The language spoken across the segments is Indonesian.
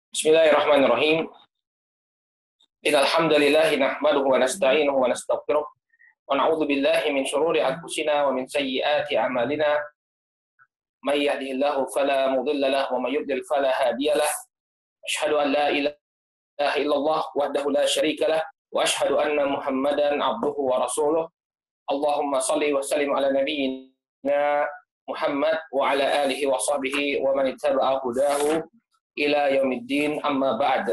Bismillahirrahmanirrahim. Innal hamdalillah nahmaduhu wa nasta'inuhu wa nastaghfiruh wa na'udzu billahi min shururi anfusina wa min sayyiati a'malina. May yahdihillahu fala mudilla lahu wa may yudlil fala hadiya lahu. Asyhadu an la ilaha illallah wahdahu la syarika lah wa asyhadu anna Muhammadan abduhu wa rasuluh. Allahumma shalli wa sallim ala nabiyyina Muhammad wa ala alihi wa sahbihi wa man ittaba'a hudahu ila yaumiddin, amma ba'd.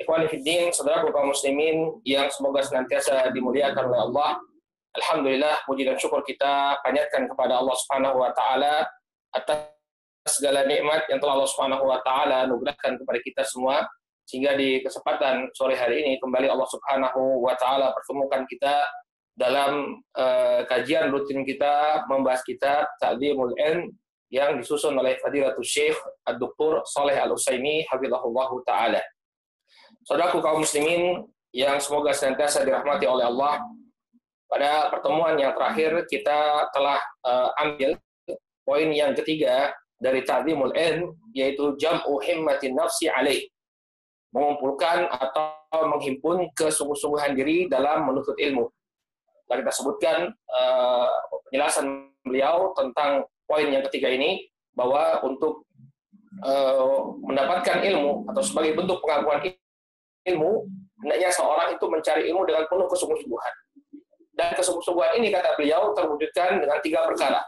Ikhwani fiddin, saudaraku kaum muslimin yang semoga senantiasa dimuliakan oleh Allah. Alhamdulillah, puji dan syukur kita panjatkan kepada Allah Subhanahu wa taala atas segala nikmat yang telah Allah Subhanahu wa taala anugerahkan kepada kita semua, sehingga di kesempatan sore hari ini kembali Allah Subhanahu wa taala pertemukan kita dalam kajian rutin kita membahas kitab Ta'dhimul Ilm yang disusun oleh Fadilatul Syekh Ad-Doktor Shalih Al-Utsaimin hafizahullahu taala. Saudaraku kaum muslimin yang semoga senantiasa dirahmati oleh Allah, pada pertemuan yang terakhir kita telah ambil poin yang ketiga dari Ta'dhimul Ilm, yaitu jam'u himmatin nafsi alaih, mengumpulkan atau menghimpun kesungguh-sungguhan diri dalam menuntut ilmu. Telah kita sebutkan penjelasan beliau tentang poin yang ketiga ini, bahwa untuk mendapatkan ilmu atau sebagai bentuk pengakuan ilmu, hendaknya seorang itu mencari ilmu dengan penuh kesungguh-sungguhan. Dan kesungguh-sungguhan ini, kata beliau, terwujudkan dengan 3 perkara.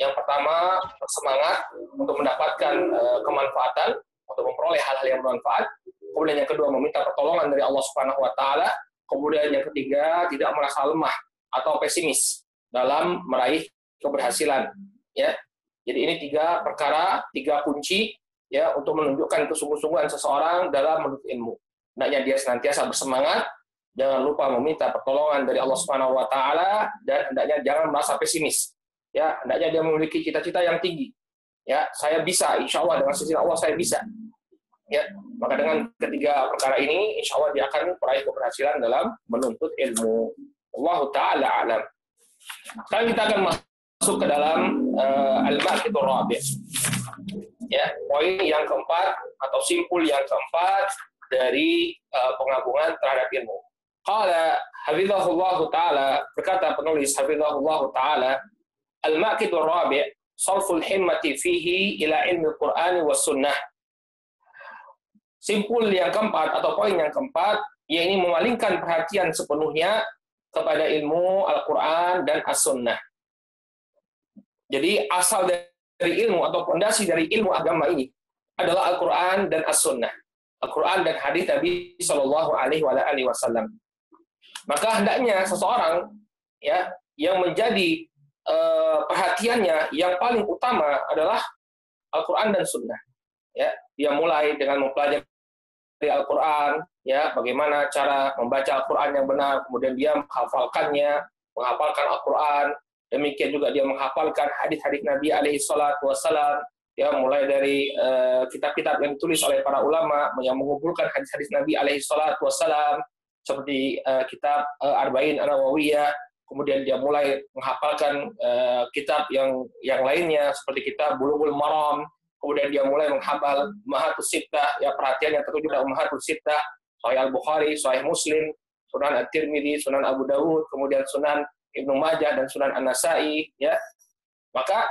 Yang pertama, semangat untuk mendapatkan kemanfaatan, untuk memperoleh hal-hal yang bermanfaat. Kemudian yang kedua, meminta pertolongan dari Allah Subhanahu wa taala. Kemudian yang ketiga, tidak merasa lemah atau pesimis dalam meraih keberhasilan. Ya, jadi ini 3 perkara, 3 kunci ya untuk menunjukkan kesungguh-sungguhan seseorang dalam menuntut ilmu. Hendaknya dia senantiasa bersemangat, jangan lupa meminta pertolongan dari Allah Subhanahu wa taala, dan hendaknya jangan merasa pesimis. Ya, hendaknya dia memiliki cita-cita yang tinggi. Ya, saya bisa, insya Allah dengan sisi Allah saya bisa. Ya, maka dengan 3 perkara ini, insya Allah dia akan meraih keberhasilan dalam menuntut ilmu. Wallahu taala alam. Sekarang kita akan masuk ke dalam al-maqidur rabi'. Ya, poin yang keempat atau simpul yang keempat dari pengagungan terhadap ilmu. Qala hafizahullahu taala, berkata penulis hafizahullahu taala, al-maqidur rabi' sarful himmati fihi ila ilmi al-Qur'an was sunnah. Simpul yang keempat atau poin yang keempat, yaitu memalingkan perhatian sepenuhnya kepada ilmu Al-Qur'an dan As-Sunnah. Jadi asal dari ilmu atau fondasi dari ilmu agama ini adalah Al-Qur'an dan As-Sunnah. Al-Quran dan hadis Nabi Shallallahu Alaihi Wasallam. Maka hendaknya seseorang ya yang menjadi perhatiannya yang paling utama adalah Al-Quran dan Sunnah. Ya, dia mulai dengan mempelajari Al-Quran, ya bagaimana cara membaca Al-Quran yang benar, kemudian dia menghafalkan Al-Quran. Demikian juga dia menghafalkan hadis-hadis Nabi Alaihi Wasallam. Ya, mulai dari kitab-kitab yang ditulis oleh para ulama yang mengumpulkan hadis-hadis Nabi alaihi salatu wassalam, seperti kitab Arba'in An-Nawawiyah. Kemudian dia mulai menghafalkan kitab yang lainnya seperti kitab Bulughul Maram. Kemudian dia mulai menghafal Ummahatus Sittah, ya perhatian yang tertuju dalam Ummahatus Sittah, Sahih Al-Bukhari, Sahih Muslim, Sunan At-Tirmidzi, Sunan Abu Dawud, kemudian Sunan Ibnu Majah dan Sunan An-Nasai, ya. Maka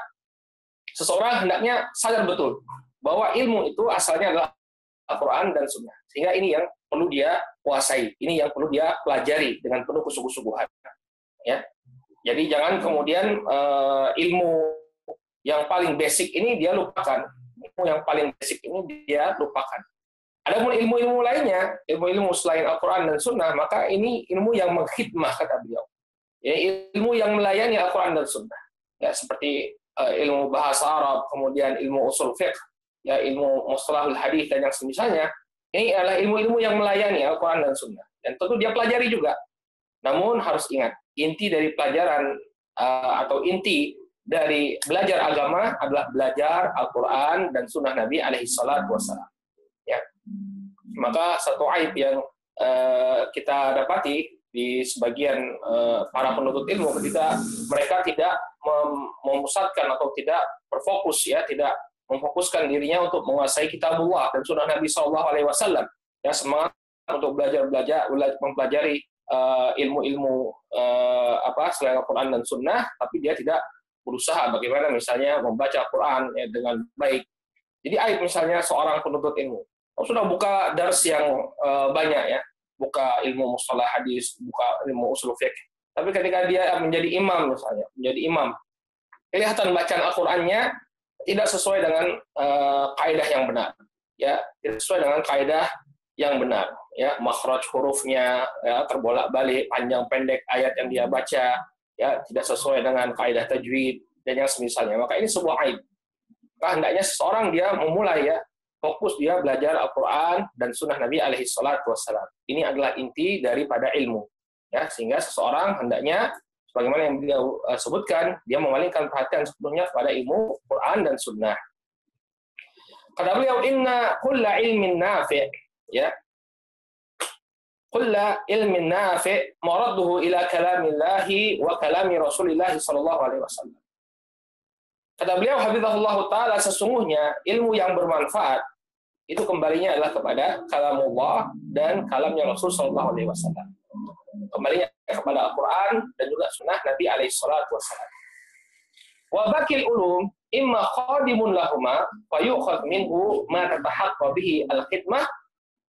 seseorang hendaknya sadar betul bahwa ilmu itu asalnya adalah Al-Quran dan Sunnah. Sehingga ini yang perlu dia kuasai, ini yang perlu dia pelajari dengan penuh kesungguh-sungguhan. Ya, jadi jangan kemudian ilmu yang paling basic ini dia lupakan, ilmu yang paling basic ini dia lupakan. Adapun ilmu-ilmu lainnya, ilmu-ilmu selain Al-Quran dan Sunnah, maka ini ilmu yang mengkhidmah, kata beliau. Ya, ilmu yang melayani Al-Quran dan Sunnah. Ya, seperti ilmu bahasa Arab, kemudian ilmu usul fiqh, ya ilmu mustalahul hadis dan yang semisalnya. Ini adalah ilmu-ilmu yang melayani Al-Quran dan Sunnah. Dan tentu dia pelajari juga. Namun harus ingat, inti dari pelajaran atau inti dari belajar agama adalah belajar Al-Quran dan Sunnah Nabi alaihi salatu wassalam. Ya. Maka satu aib yang kita dapati di sebagian para penuntut ilmu ketika mereka tidak memusatkan atau tidak berfokus, ya tidak memfokuskan dirinya untuk menguasai kitabullah dan sunnah Nabi Shallallahu Alaihi Wasallam. Ya, semangat untuk belajar mempelajari ilmu-ilmu selain Al-Quran dan Sunnah, tapi dia tidak berusaha bagaimana misalnya membaca Al-Quran ya, dengan baik. Jadi aib misalnya seorang penuntut ilmu, sudah buka dars yang banyak ya, buka ilmu mustalah hadis, buka ilmu usul fiqh, tapi ketika dia menjadi imam misalnya, menjadi imam, kelihatan bacaan Al-Qurannya tidak sesuai dengan kaidah yang benar, ya, tidak sesuai dengan kaidah yang benar, ya, makhraj hurufnya ya, terbolak-balik, panjang pendek ayat yang dia baca, ya, tidak sesuai dengan kaidah tajwid dan yang semisalnya. Maka ini sebuah aib. Maka hendaknya seseorang dia memulai ya fokus dia belajar Al-Quran dan Sunnah Nabi alaihi salatu wassalam. Ini adalah inti daripada ilmu, ya, sehingga seseorang hendaknya sebagaimana yang beliau sebutkan, dia memalingkan perhatian sepenuhnya kepada ilmu Quran dan Sunnah. Kata beliau, inna kulla ilmin nafi', ya, kulla ilmin nafi' maradduhu ila kalamillahi wa kalami Rasulillahi sallallahu alaihi wasallam. Kata beliau, hafizahullah taala, sesungguhnya ilmu yang bermanfaat itu kembalinya adalah kepada kalamullah dan kalamnya Rasul sallallahu alaihi wasallam. Kembalinya kepada Al-Quran dan juga sunnah Nabi alaihi salatu wasallam. Wa bakil ulum imma khadimun lahuma fa yu'khadh minhu ma tatahaqqa bihi al-khidmah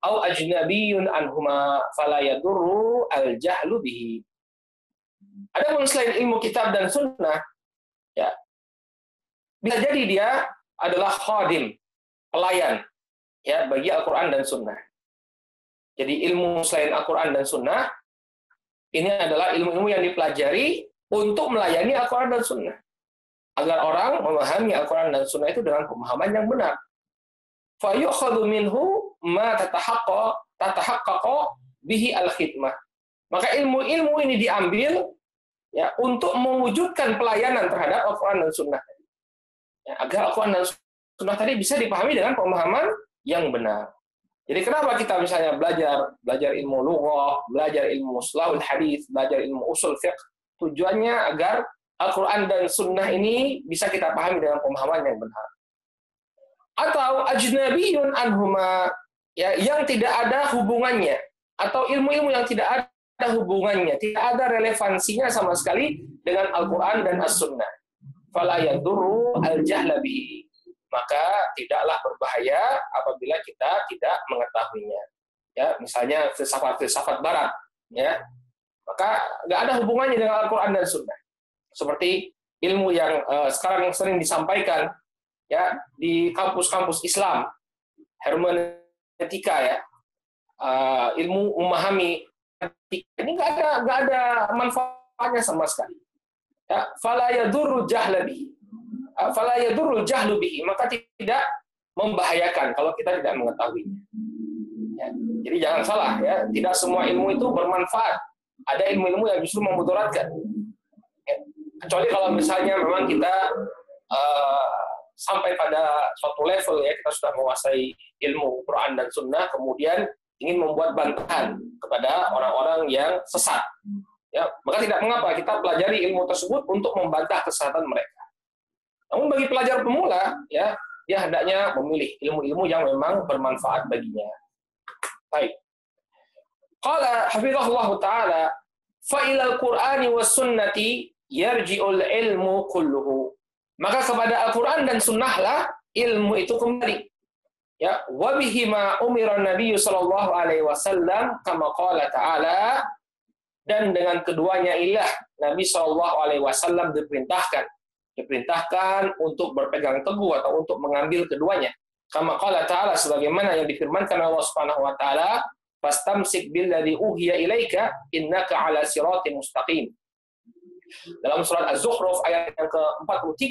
au ajnabiyyun anhuma fala yadurru al-jahlu bihi. Adapun selain ilmu kitab dan sunnah, ya, bisa jadi dia adalah khadim, pelayan, ya, bagi Al-Quran dan sunnah. Jadi ilmu selain Al-Quran dan sunnah ini adalah ilmu-ilmu yang dipelajari untuk melayani Al-Quran dan sunnah, agar orang memahami Al-Quran dan sunnah itu dengan pemahaman yang benar. Fa yu'khadhu minhu ma tatahaqqaqu bihi al-khidmah. Maka ilmu-ilmu ini diambil ya untuk mewujudkan pelayanan terhadap Al-Quran dan sunnah. Ya, agar Al-Quran dan sunnah tadi bisa dipahami dengan pemahaman yang benar. Jadi kenapa kita misalnya belajar ilmu lughah, belajar ilmu mustalahul hadis, belajar ilmu usul fiqh? Tujuannya agar Al-Quran dan sunnah ini bisa kita pahami dengan pemahaman yang benar. Atau ajnabiyun anhuma, ya, yang tidak ada hubungannya, atau ilmu-ilmu yang tidak ada hubungannya, tidak ada relevansinya sama sekali dengan Al-Quran dan As-Sunnah. Fala yadurru al-jahla bihi. Maka tidaklah berbahaya apabila kita tidak mengetahuinya. Ya, misalnya filsafat barat, ya, maka nggak ada hubungannya dengan Al-Quran dan Sunnah. Seperti ilmu yang sekarang sering disampaikan ya di kampus-kampus Islam, hermeneutika, ya, ilmu memahami ini nggak ada manfaatnya sama sekali. Ya, fala yadurru jahla bihi. Fala yadurrul jahlu bihi, maka tidak membahayakan kalau kita tidak mengetahuinya. Ya, jadi jangan salah, ya, tidak semua ilmu itu bermanfaat. Ada ilmu-ilmu yang justru memudaratkan. Ya, kecuali kalau misalnya memang kita sampai pada suatu level, ya, kita sudah menguasai ilmu Quran dan Sunnah, kemudian ingin membuat bantahan kepada orang-orang yang sesat. Ya, maka tidak mengapa kita pelajari ilmu tersebut untuk membantah kesesatan mereka. Namun bagi pelajar pemula, ya, dia hendaknya memilih ilmu-ilmu yang memang bermanfaat baginya. Baik. Qala hafizahullah ta'ala, fa ilal Qur'ani was sunnati yarji'ul ilmu kulluhu. Maka kepada Al-Qur'an dan sunnahlah ilmu itu kembali. Ya, wa bihi ma umira Nabi sallallahu alaihi wasallam kama qala ta'ala, dan dengan keduanya ilah Nabi sallallahu alaihi wasallam diperintahkan untuk berpegang teguh atau untuk mengambil keduanya. Kama qala ta'ala, sebagaimana yang difirmankan Allah Subhanahu wa taala, fastamsik billadzi uhiya ilaika innaka 'ala siratin mustaqim. Dalam surat Az-Zukhruf ayat yang ke-43,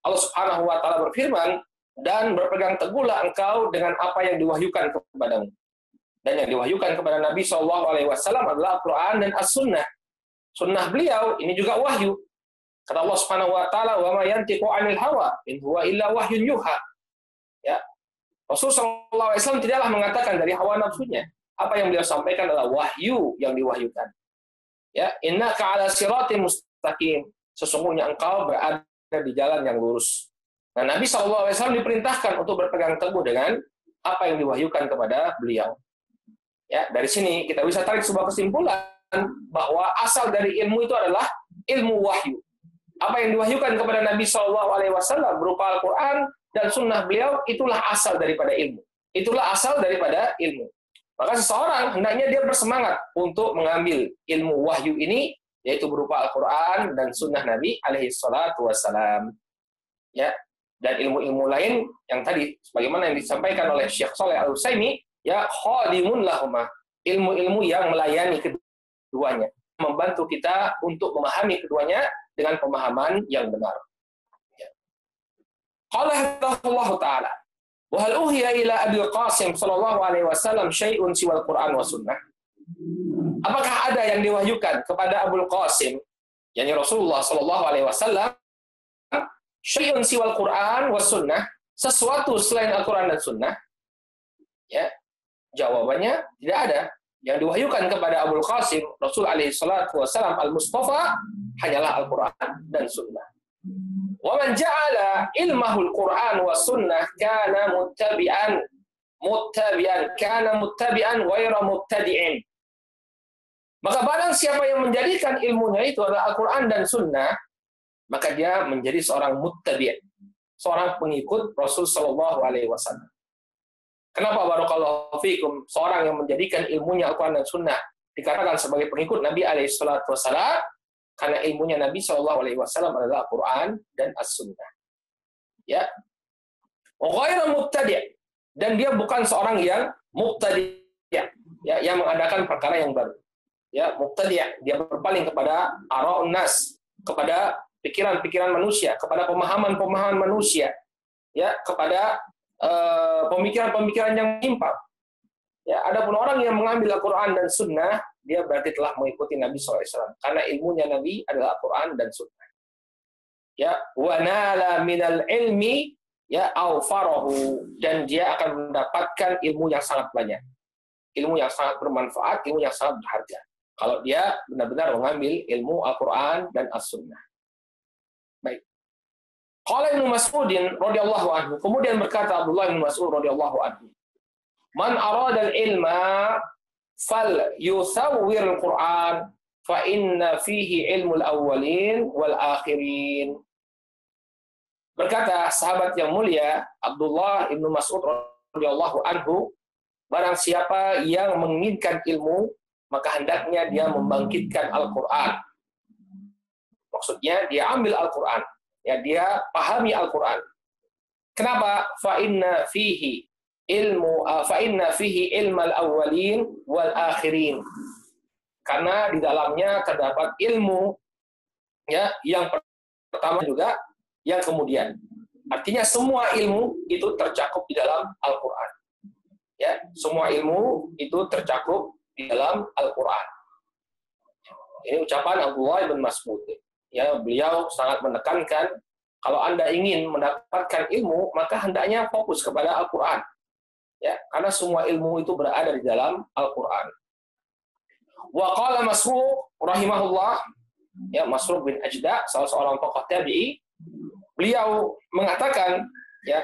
Allah Subhanahu wa taala berfirman, dan berpegang teguhlah engkau dengan apa yang diwahyukan kepadamu. Dan yang diwahyukan kepada Nabi sallallahu alaihi wasallam adalah Al-Qur'an dan As-Sunnah. Sunnah beliau ini juga wahyu. Kata Allah Subhanahu wa taala, "Wa ma yantiqu 'anil hawa, in huwa illa wahyun yuha." Ya. Rasul sallallahu alaihi wasallam tidaklah mengatakan dari hawa nafsunya. Apa yang beliau sampaikan adalah wahyu yang diwahyukan. Ya, innaka 'ala siratin mustaqim. Sesungguhnya engkau berada di jalan yang lurus. Nah, Nabi SAW diperintahkan untuk berpegang teguh dengan apa yang diwahyukan kepada beliau. Ya, dari sini kita bisa tarik sebuah kesimpulan bahwa asal dari ilmu itu adalah ilmu wahyu. Apa yang diwahyukan kepada Nabi SAW berupa Al-Quran dan sunnah beliau, itulah asal daripada ilmu. Itulah asal daripada ilmu. Maka seseorang hendaknya dia bersemangat untuk mengambil ilmu wahyu ini, yaitu berupa Al-Quran dan sunnah Nabi SAW. Ya, dan ilmu-ilmu lain yang tadi, sebagaimana yang disampaikan oleh Syekh Shalih Al-Utsaimin, ya khadimun lahuma, ilmu-ilmu yang melayani keduanya, membantu kita untuk memahami keduanya dengan pemahaman yang benar. Qala Allah Ta'ala, wa hal uhiya ila Abil Qasim sallallahu alaihi wasallam syai'un siwal Qur'an wa sunnah. Apakah ada yang diwahyukan kepada Abul Qasim, yakni Rasulullah sallallahu alaihi wasallam, syai'un siwal Qur'an wa sunnah, sesuatu selain Al-Qur'an dan sunnah? Ya, jawabannya tidak ada. Yang diwahyukan kepada Abul Qasim Rasul alaihi salatu wasallam al-Mustafa hanyalah Al-Qur'an dan sunnah. Wa man ja'ala ilmahul Qur'an wa sunnah kana muttabi'an ghaira mubtadi'in. Maka barang siapa yang menjadikan ilmunya itu adalah Al-Qur'an dan sunnah, maka dia menjadi seorang muttabi', seorang pengikut Rasul sallallahu alaihi wasallam. Kenapa barakallahu fikum seorang yang menjadikan ilmunya Al-Qur'an dan sunnah dikatakan sebagai pengikut Nabi alaihi salatu wasallam? Karena ilmunya Nabi Shallallahu Alaihi Wasallam adalah Al-Quran dan As-Sunnah. Ya, ghairu mubtadi', dan dia bukan seorang yang mubtadi', ya, yang mengadakan perkara yang baru. Ya, mubtadi', dia berpaling kepada ara'un nas, kepada pikiran-pikiran manusia, kepada pemahaman-pemahaman manusia, ya, kepada pemikiran-pemikiran yang menyimpang. Ya, adapun orang yang mengambil Al-Quran dan Sunnah, dia berarti telah mengikuti Nabi SAW. Karena ilmunya Nabi adalah Al-Quran dan Sunnah. Ya, wa nala minal ilmi ya awfarahu, dan dia akan mendapatkan ilmu yang sangat banyak, ilmu yang sangat bermanfaat, ilmu yang sangat berharga. Kalau dia benar-benar mengambil ilmu Al-Quran dan As-Sunnah. Baik. Qala Ibnu Mas'udin radhiyallahu anhu, kemudian berkata Abdullah bin Mas'ud radhiyallahu anhu, man arada al-ilma fal yusawwir al-Qur'an fa inna fihi ilmul awwalin wal akhirin. Berkata sahabat yang mulia Abdullah ibnu Mas'ud radhiyallahu anhu, barang siapa yang menginginkan ilmu, maka hendaknya dia membangkitkan Al-Qur'an. Maksudnya dia ambil Al-Qur'an, ya, dia pahami Al-Qur'an. Kenapa? Fa inna fihi ilmal awwalin wal akhirin. Karena di dalamnya terdapat ilmu, ya, yang pertama juga yang kemudian. Artinya semua ilmu itu tercakup di dalam Al-Qur'an. Ya, semua ilmu itu tercakup di dalam Al-Qur'an. Ini ucapan Abdullah bin Mas'ud. Ya, beliau sangat menekankan kalau Anda ingin mendapatkan ilmu, maka hendaknya fokus kepada Al-Qur'an. Ya, karena semua ilmu itu berada di dalam Al-Quran. Wa qala Masruq rahimahullah, ya, Masruq bin Ajda, salah seorang tokoh tabi'i, beliau mengatakan, ya,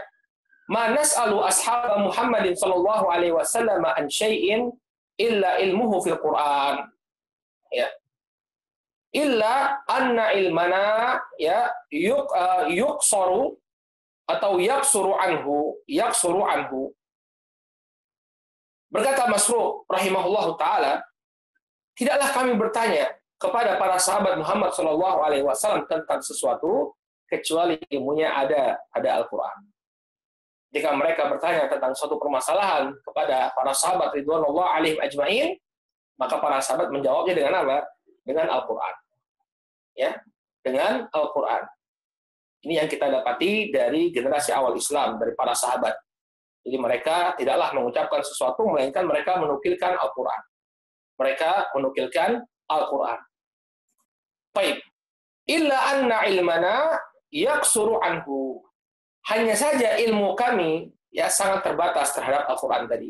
ma nas'alu ashab Muhammadin sallallahu alaihi wasallam an syai'in illa ilmuhu fil Quran. Ya. Illa anna ilmana, ya, yuqsaru atau yaksuru anhu. Berkata Masruq rahimahullahu taala, tidaklah kami bertanya kepada para sahabat Muhammad sallallahu alaihi wasallam tentang sesuatu kecuali ilmunya ada Al-Qur'an. Jika mereka bertanya tentang suatu permasalahan kepada para sahabat ridwanullah alaihim ajmain, maka para sahabat menjawabnya dengan apa? Dengan Al-Qur'an. Ya, dengan Al-Qur'an. Ini yang kita dapati dari generasi awal Islam, dari para sahabat. Jadi mereka tidaklah mengucapkan sesuatu, melainkan mereka menukilkan Al-Quran. Mereka menukilkan Al-Quran. Baik. Illa anna ilmana yaksuru anhu. Hanya saja ilmu kami, ya, sangat terbatas terhadap Al-Quran tadi.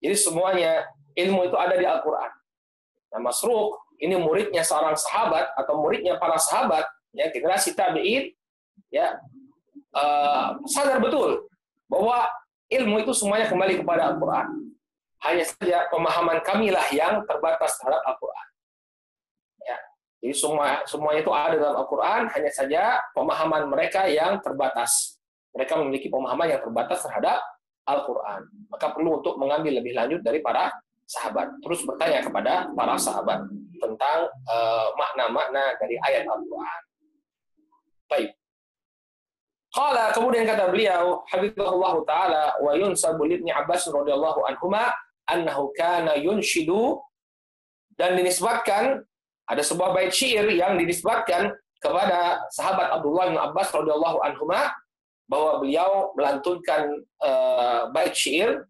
Jadi semuanya ilmu itu ada di Al-Quran. Nah, Masruq ini muridnya seorang sahabat atau muridnya para sahabat, ya, generasi tabi'in, ya. sadar betul bahwa ilmu itu semuanya kembali kepada Al-Quran. Hanya saja pemahaman kamilah yang terbatas terhadap Al-Quran. Ya. Jadi semuanya itu ada dalam Al-Quran, hanya saja pemahaman mereka yang terbatas. Mereka memiliki pemahaman yang terbatas terhadap Al-Quran. Maka perlu untuk mengambil lebih lanjut dari para sahabat. Terus bertanya kepada para sahabat tentang makna-makna dari ayat Al-Quran. Baik. Qala, kemudian kata beliau, hafizahullah taala, wa yunsabu li Ibnu Abbas radhiyallahu anhuma annahu kana yunshidu, dan dinisbatkan ada sebuah bait syair yang dinisbatkan kepada sahabat Abdullah bin Abbas radhiyallahu anhuma bahwa beliau melantunkan bait syair,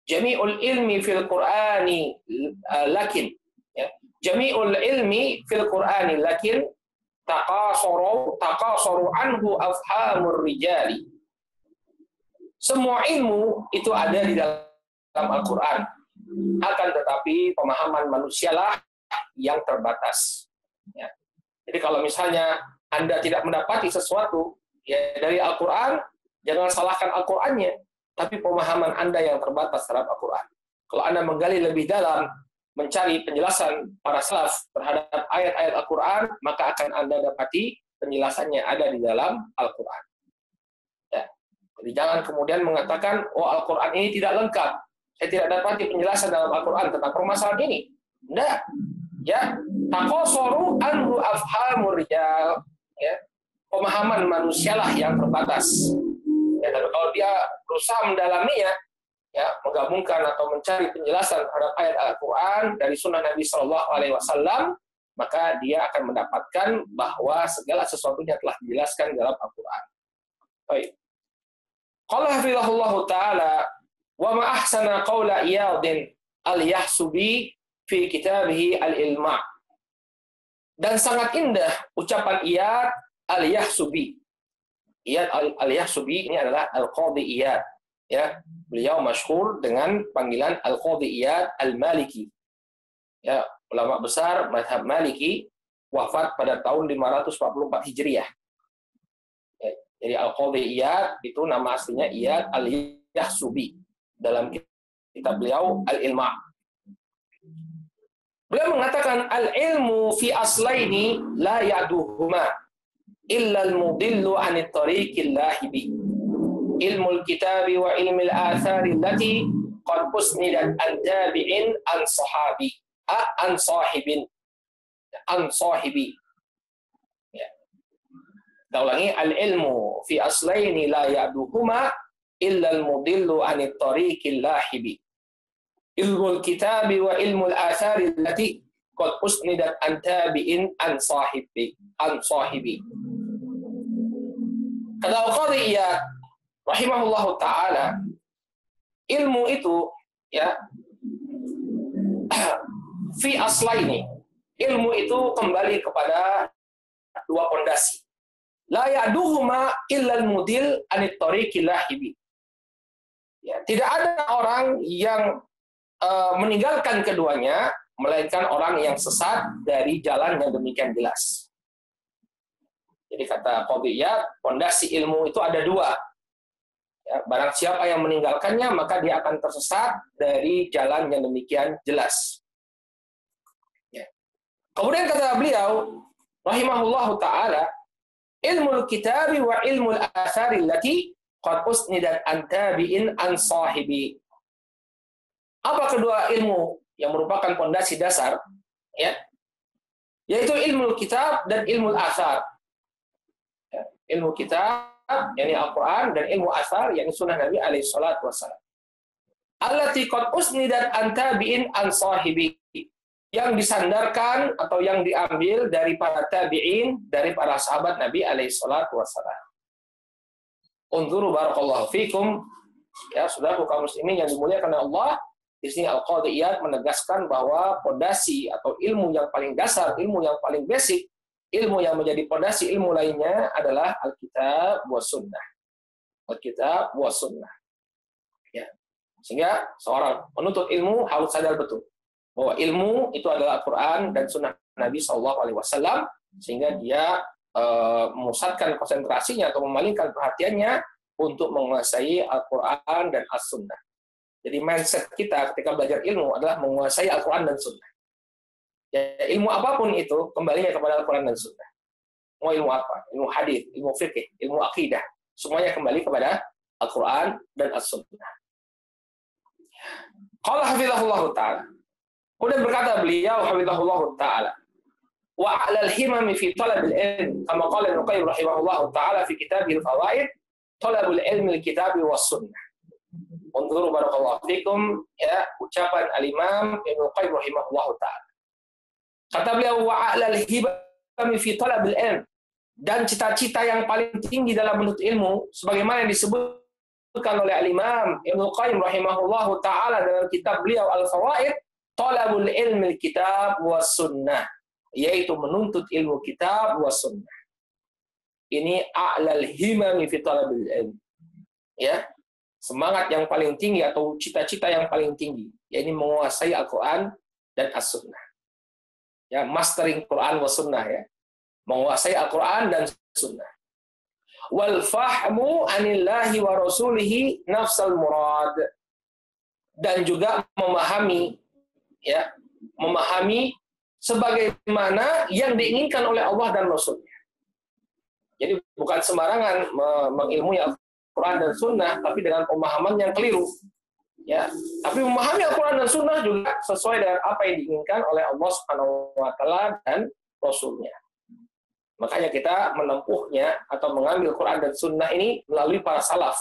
jami'ul ilmi fil Qur'ani lakin, ya, jami'ul ilmi fil Qur'ani lakin taqasaru anhu afhamur rijali. Semua ilmu itu ada di dalam Al-Quran, akan tetapi pemahaman manusialah yang terbatas. Ya. Jadi kalau misalnya Anda tidak mendapati sesuatu ya dari Al-Quran, jangan salahkan Al-Qurannya, tapi pemahaman Anda yang terbatas terhadap Al-Quran. Kalau Anda menggali lebih dalam, mencari penjelasan para salaf terhadap ayat-ayat Al-Quran, maka akan Anda dapati penjelasannya ada di dalam Al-Quran. Ya. Jadi jangan kemudian mengatakan, oh Al-Quran ini tidak lengkap, saya tidak dapati penjelasan dalam Al-Quran tentang permasalahan ini. Tidak. Ya, taqasaru anhu afhamur rijal. Ya. Pemahaman manusialah yang terbatas. Ya, tapi kalau dia berusaha mendalaminya, ya, menggabungkan atau mencari penjelasan terhadap ayat Al-Quran dari sunnah Nabi Shallallahu Alaihi Wasallam, maka dia akan mendapatkan bahwa segala sesuatunya telah dijelaskan dalam Al-Quran. Baik. Qala hafizahullah taala, wa ma ahsana qawla Iyadin al-Yahsubi fi kitabih al-Ilma. Dan sangat indah ucapan Iyad al-Yahsubi. Iyad al-Yahsubi ini adalah Al-Qadhi Iyad. Ya, beliau masyhur dengan panggilan Al-Qadhi Iyad Al-Maliki. Ya, ulama besar mazhab Maliki, wafat pada tahun 544 Hijriah. Ya, jadi Al-Qadhi Iyad itu nama aslinya Iyad Al-Yahsubi. Dalam kitab beliau Al-Ilma. Beliau mengatakan al-ilmu fi aslaini la yaduhuma illa al-mudillu 'anit tariqil lahibi. Ilmul kitabi wa ilmil athari allati qad usnidat an tabi'in an sahabi an sahibi. Ya. Kita ulangi, al-ilmu fi aslaini la yaduhuma illa al-mudillu 'anit tariqil lahibi. Ilmul kitabi wa ilmul athari allati qad usnidat an tabi'in an sahibi. Kata Al-Qadhi Iyad rahimahullahu taala, ilmu itu ya fi aslaini, ilmu itu kembali kepada dua pondasi. La yaduhuma illa al-mudil anit tariqil lahibi. Ya, tidak ada orang yang meninggalkan keduanya, melainkan orang yang sesat dari jalan yang demikian jelas. Jadi kata Qadhi Iyad, pondasi ilmu itu ada dua. Ya, barang siapa yang meninggalkannya, maka dia akan tersesat dari jalan yang demikian jelas. Ya. Kemudian kata beliau, rahimahullahu ta'ala, ilmul kitabi wa ilmul athari allati qad usnidat an tabi'in an sahibi. Apa kedua ilmu yang merupakan pondasi dasar? Ya, yaitu ilmu kitab dan ilmu athar. Ya, ilmu kitab, yakni Al-Quran, dan ilmu athar, yakni sunnah Nabi alaihi salatu wassalam. Allati qad usnidat an tabi'in an sahibi, yang disandarkan atau yang diambil dari para tabi'in, dari para sahabat Nabi alaihi salatu wassalam. Unzuru barakallahu fikum, ya saudara kaum muslimin yang dimuliakan oleh Allah. Di sini Al-Qadhi Iyad menegaskan bahwa pondasi atau ilmu yang paling dasar, ilmu yang paling basic, ilmu yang menjadi pondasi ilmu lainnya adalah Alkitab wa Sunnah. Alkitab wa Sunnah. Ya. Sehingga seorang penuntut ilmu harus sadar betul bahwa ilmu itu adalah Al-Quran dan Sunnah Nabi SAW, sehingga dia memusatkan konsentrasinya atau memalingkan perhatiannya untuk menguasai Al-Quran dan As-Sunnah. Jadi mindset kita ketika belajar ilmu adalah menguasai Al-Quran dan Sunnah. Ya, ilmu apapun itu kembalinya kepada Al-Quran dan Sunnah. Mau ilmu apa? Ilmu hadis, ilmu fikih, ilmu akidah, semuanya kembali kepada Al-Quran dan As-Sunnah. Qala hafizahullah ta'ala. Kemudian berkata beliau hafizahullah ta'ala, wa 'alal himami fi talabil ilm, kama qala Ibnu Qayyim rahimahullah ta'ala fi kitabihil fawaid, talabul ilmi al-kitabi was sunnah. Unzuru barakallahu fikum, ya, ucapan al-Imam Ibnu Qayyim rahimahullah ta'ala. Kata beliau, wa 'alal himami fi talabil ilm, dan cita-cita yang paling tinggi dalam menuntut ilmu sebagaimana yang disebutkan oleh al-Imam Ibnu Qayyim rahimahullahu ta'ala dalam kitab beliau Al-Fawaid, talabul ilmi al-kitab was sunnah, yaitu menuntut ilmu kitab was sunnah. Ini a'lal himami fi talabil ilm. Ya, semangat yang paling tinggi atau cita-cita yang paling tinggi, yaitu menguasai Al-Qur'an dan As-Sunnah. Ya, mastering Quran was sunnah, ya. Menguasai Al-Quran dan Sunnah. Wal fahmu anillahi wa rasulihi nafsal murad. Dan juga memahami, ya, memahami sebagaimana yang diinginkan oleh Allah dan Rasulnya. Jadi bukan sembarangan mengilmui Al-Quran dan Sunnah, tapi dengan pemahaman yang keliru. Ya, tapi memahami Al-Quran dan Sunnah juga sesuai dengan apa yang diinginkan oleh Allah Subhanahu wa Ta'ala dan Rasulnya. Makanya kita menempuhnya atau mengambil Quran dan Sunnah ini melalui para salaf.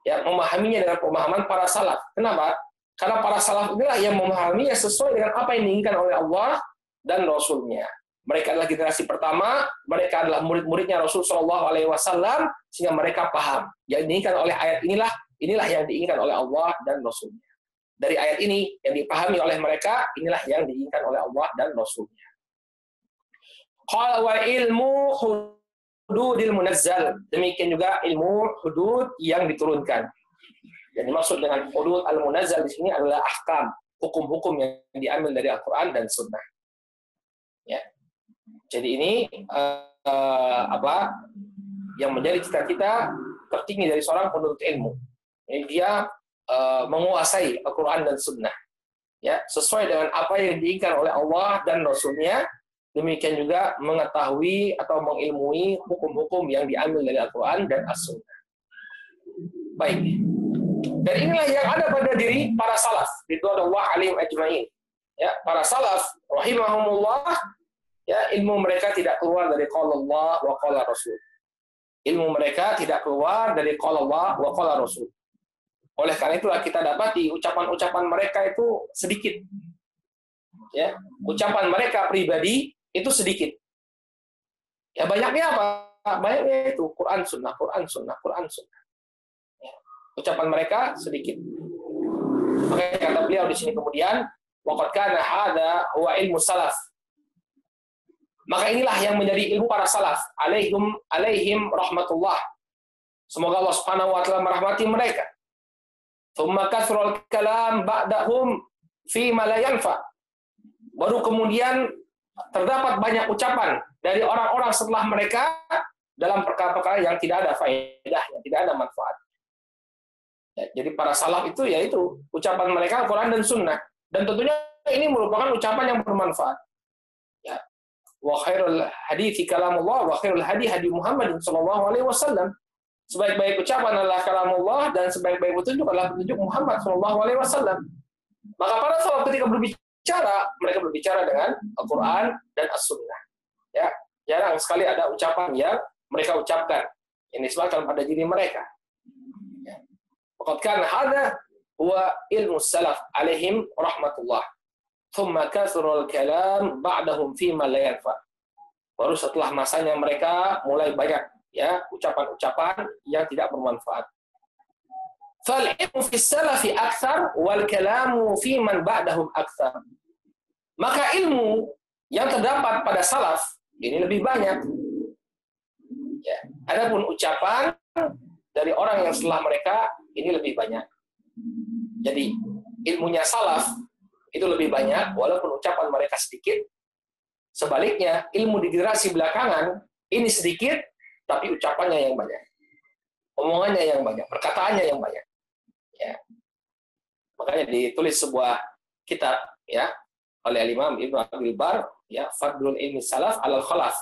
Ya, memahaminya dengan pemahaman para salaf. Kenapa? Karena para salaf inilah yang memahaminya sesuai dengan apa yang diinginkan oleh Allah dan Rasulnya. Mereka adalah generasi pertama, mereka adalah murid-muridnya Rasul Shallallahu Alaihi Wasallam, sehingga mereka paham. Yang diinginkan oleh ayat inilah yang diinginkan oleh Allah dan Rasulnya. Dari ayat ini yang dipahami oleh mereka, inilah yang diinginkan oleh Allah dan Rasulnya. Qala wa ilmu hududil munazzal. Demikian juga ilmu hudud yang diturunkan. Yang dimaksud dengan hudud al-munazzal di sini adalah ahkam, hukum-hukum yang diambil dari Al-Quran dan Sunnah. Ya. Jadi ini yang menjadi cita-cita tertinggi dari seorang penuntut ilmu. Ini dia menguasai Al-Quran dan Sunnah. Ya, sesuai dengan apa yang diinginkan oleh Allah dan Rasulnya. Demikian juga mengetahui atau mengilmui hukum-hukum yang diambil dari Al-Quran dan As-Sunnah. Baik. Dan inilah yang ada pada diri para salaf. Ridwanullah alaihim ajma'in. Ya, para salaf, rahimahumullah, ya, ilmu mereka tidak keluar dari qala Allah wa qala Rasul. Ilmu mereka tidak keluar dari qala Allah wa qala Rasul. Oleh karena itulah kita dapati ucapan-ucapan mereka itu sedikit. Ya, ucapan mereka pribadi itu sedikit. Ya, banyaknya apa? Banyaknya itu Quran Sunnah, Quran Sunnah, Quran Sunnah. Ya, ucapan mereka sedikit. Makanya kata beliau di sini kemudian, waqad kana hadza huwa ilmu salaf. Maka inilah yang menjadi ilmu para salaf, alaihim rahmatullah. Semoga Allah Subhanahu wa taala merahmati mereka. Tsumma kathrul kalam ba'dahum fi ma la yanfa. Baru kemudian terdapat banyak ucapan dari orang-orang setelah mereka dalam perkara-perkara yang tidak ada faedah, yang tidak ada manfaat. Ya, jadi para salaf itu yaitu ucapan mereka Al-Quran dan Sunnah. Dan tentunya ini merupakan ucapan yang bermanfaat. Ya. Wa khairul hadithi kalamullah wa khairul hadi Muhammad sallallahu alaihi wasallam. Sebaik-baik ucapan adalah kalamullah dan sebaik-baik petunjuk adalah petunjuk Muhammad sallallahu alaihi wasallam. Maka para salaf ketika mereka berbicara dengan Al-Quran dan As-Sunnah. Ya, jarang sekali ada ucapan yang mereka ucapkan yang disebabkan pada diri mereka. Waqad kana hadza huwa ilmu salaf alaihim rahmatullah. Tsumma kathrul kalam ba'dahum fi ma la yanfa. Baru setelah masanya mereka mulai banyak, ya, ucapan-ucapan yang tidak bermanfaat. Fal ilmu fi salafi aktsar wal kalamu fi man ba'dahum aktsar. Maka ilmu yang terdapat pada salaf ini lebih banyak. Ya, adapun ucapan dari orang yang setelah mereka ini lebih banyak. Jadi ilmunya salaf itu lebih banyak walaupun ucapan mereka sedikit. Sebaliknya ilmu di generasi belakangan Ini sedikit, tapi ucapannya yang banyak. Omongannya yang banyak, perkataannya yang banyak. Ya. Makanya ditulis sebuah kitab ya oleh Imam Ibnu Abdul Bar, ya, Fadlul Ilmi Salaf alal Khalaf.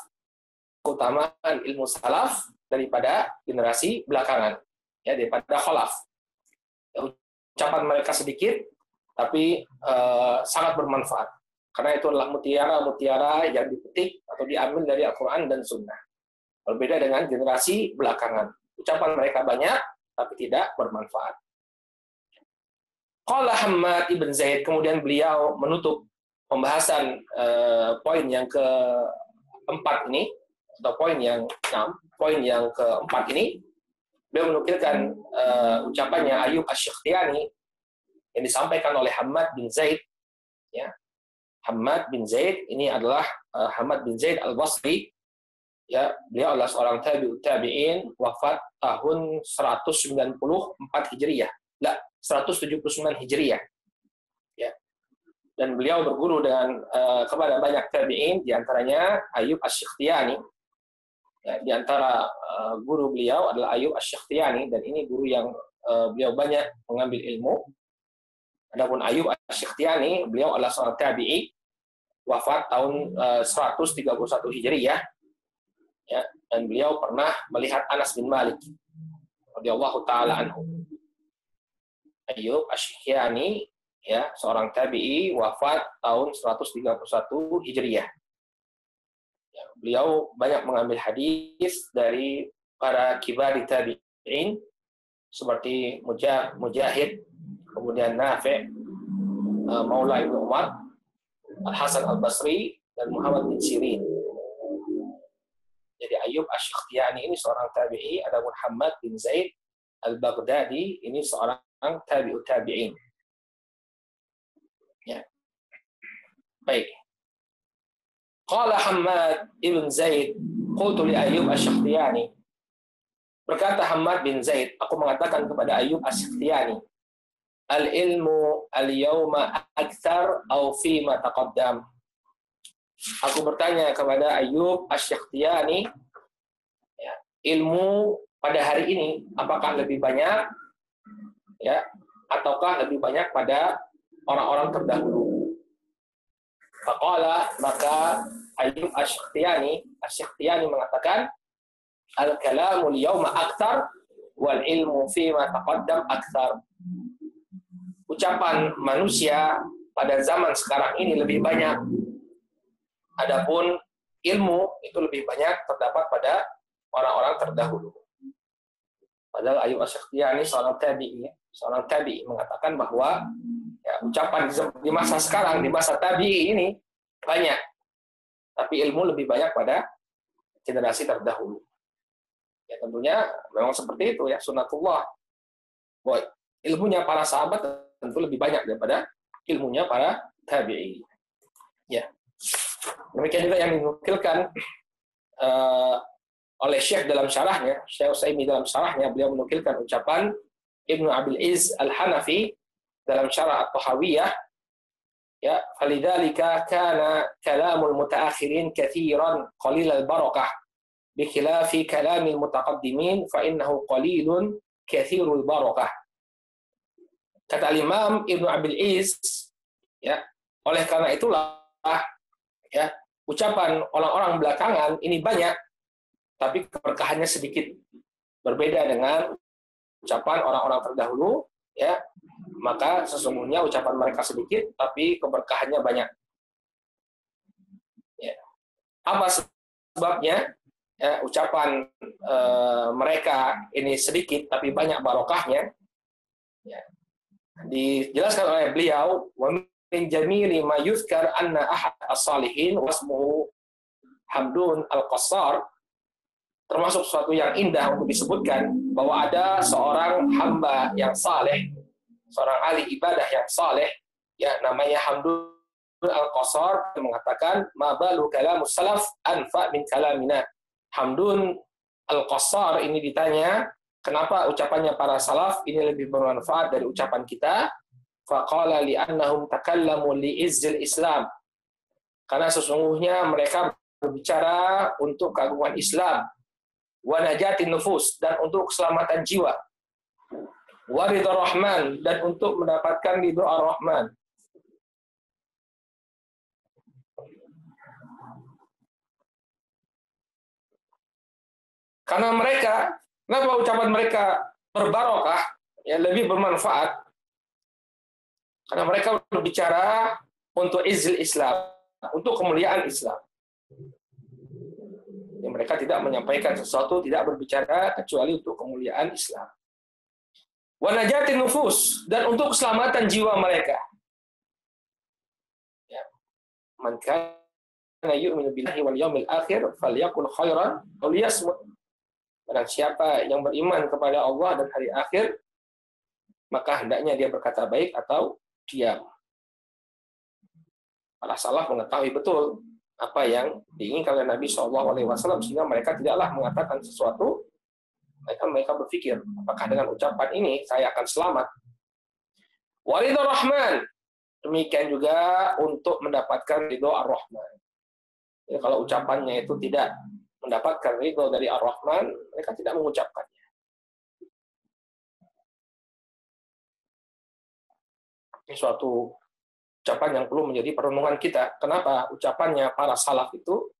Keutamaan ilmu salaf daripada generasi belakangan, ya, daripada khalaf. Ya, ucapan mereka sedikit, tapi sangat bermanfaat. Karena itu adalah mutiara-mutiara yang dipetik atau diambil dari Al-Quran dan Sunnah. Berbeda dengan generasi belakangan. Ucapan mereka banyak, tapi tidak bermanfaat. Qala Hammad ibn Zaid, kemudian beliau menutup pembahasan poin yang keempat ini, atau poin yang keempat ini, beliau menukilkan ucapannya Ayyub Asy-Syikhtiyani yang disampaikan oleh Hammad bin Zaid. Ya. Hammad bin Zaid ini adalah Hammad bin Zaid Al-Basri. Ya, beliau adalah seorang tabi'in, wafat tahun 194 Hijriah. 179 Hijriah. Ya. Dan beliau berguru dengan kepada banyak tabi'in, di antaranya Ayyub Asy-Syikhtiyani. Ya, di antara guru beliau adalah Ayyub Asy-Syikhtiyani, dan ini guru yang beliau banyak mengambil ilmu. Adapun Ayyub Asy-Syikhtiyani, beliau adalah seorang tabi'i, wafat tahun 131 Hijriah. Ya, dan beliau pernah melihat Anas bin Malik radhiyallahu taala anhu. Ayyub Asy-Syikhtiyani, ya, seorang tabi'i, wafat tahun 131 Hijriah. Ya, beliau banyak mengambil hadis dari para kibar tabi'in seperti Mujahid, kemudian Nafi', Maula Ibnu Umar, Al-Hasan Al-Basri, dan Muhammad bin Sirin. Jadi Ayyub Asy-Syikhtiyani ini seorang tabi'i, adapun Hammad bin Zaid Al-Baghdadi ini seorang tabi'ut tabi'in. Ya. Baik. Qala Hammad ibn Zaid, qultu li Ayyub Asy-Syikhtiyani. Berkata Hammad bin Zaid, aku mengatakan kepada Ayyub Asy-Syikhtiyani, al-ilmu al-yawma akthar aw fi ma taqaddam. Aku bertanya kepada Ayyub Asy-Syikhtiyani, ya, ilmu pada hari ini apakah lebih banyak, ya, ataukah lebih banyak pada orang-orang terdahulu? Faqala, maka Ayyub Asy-Syikhtiyani mengatakan, al-kalamul yawma akthar wal ilmu fi ma taqaddam akthar. Ucapan manusia pada zaman sekarang ini lebih banyak, adapun ilmu itu lebih banyak terdapat pada orang-orang terdahulu. Padahal Ayyub Asy-Syikhtiyani seorang tabi'i mengatakan bahwa, ya, ucapan di masa sekarang, di masa tabi'i ini banyak, tapi ilmu lebih banyak pada generasi terdahulu. Ya, tentunya memang seperti itu, ya, sunnatullah. Bahwa ilmunya para sahabat tentu lebih banyak daripada ilmunya para tabi'i. Ya. Demikian juga yang dinukilkan oleh Syekh dalam syarahnya, Syekh Utsaimin dalam syarahnya, beliau menukilkan ucapan Ibnu Abil Izz Al-Hanafi dalam syarah At-Tahawiyah, ya, falidzalika kana kalamul mutaakhirin katsiran qalilal barakah bikhilafi kalamil mutaqaddimin fa innahu qalilun katsirul barakah. Kata Imam Ibnu Abil Izz, ya, oleh karena itulah, ya, ucapan orang-orang belakangan ini banyak, tapi keberkahannya sedikit. Berbeda dengan ucapan orang-orang terdahulu, ya, maka sesungguhnya ucapan mereka sedikit, tapi keberkahannya banyak. Ya. Apa sebabnya? Ya, ucapan mereka ini sedikit, tapi banyak barokahnya. Ya. Dijelaskan oleh beliau, wa min jamili ma yuzkar anna ahad as-salihin wasmuhu Hamdun al-Qassar, termasuk sesuatu yang indah untuk disebutkan bahwa ada seorang hamba yang saleh, seorang ahli ibadah yang saleh, ya, namanya Hamdun al-Qassar, mengatakan ma balu kalamus salaf anfa min kalamina. Hamdun al-Qassar ini ditanya, kenapa ucapannya para salaf ini lebih bermanfaat dari ucapan kita? Faqala li'annahum takallamu li'izzil Islam. Karena sesungguhnya mereka berbicara untuk keagungan Islam, wa najatin nufus, dan untuk keselamatan jiwa, wa ridha rahman, dan untuk mendapatkan ridha ar-Rahman. Karena mereka, kenapa ucapan mereka berbarokah, ya lebih bermanfaat? Karena mereka berbicara untuk izil Islam, untuk kemuliaan Islam. Yang mereka tidak menyampaikan sesuatu, tidak berbicara kecuali untuk kemuliaan Islam. Wa najatin nufus, dan untuk keselamatan jiwa mereka. Ya. Man kana yu'minu billahi wal yawmil akhir falyaqul khairan aw liyasmut. Barang siapa yang beriman kepada Allah dan hari akhir, maka hendaknya dia berkata baik atau diam. Para salaf mengetahui betul apa yang diinginkan oleh Nabi SAW, sehingga mereka tidaklah mengatakan sesuatu. Mereka berpikir, apakah dengan ucapan ini saya akan selamat? Wa ridha Rahman, demikian juga untuk mendapatkan ridho Ar-Rahman. Jadi kalau ucapannya itu tidak mendapatkan ridho dari Ar-Rahman, mereka tidak mengucapkannya. Ini suatu ucapan yang perlu menjadi perenungan kita. Kenapa ucapannya para salaf itu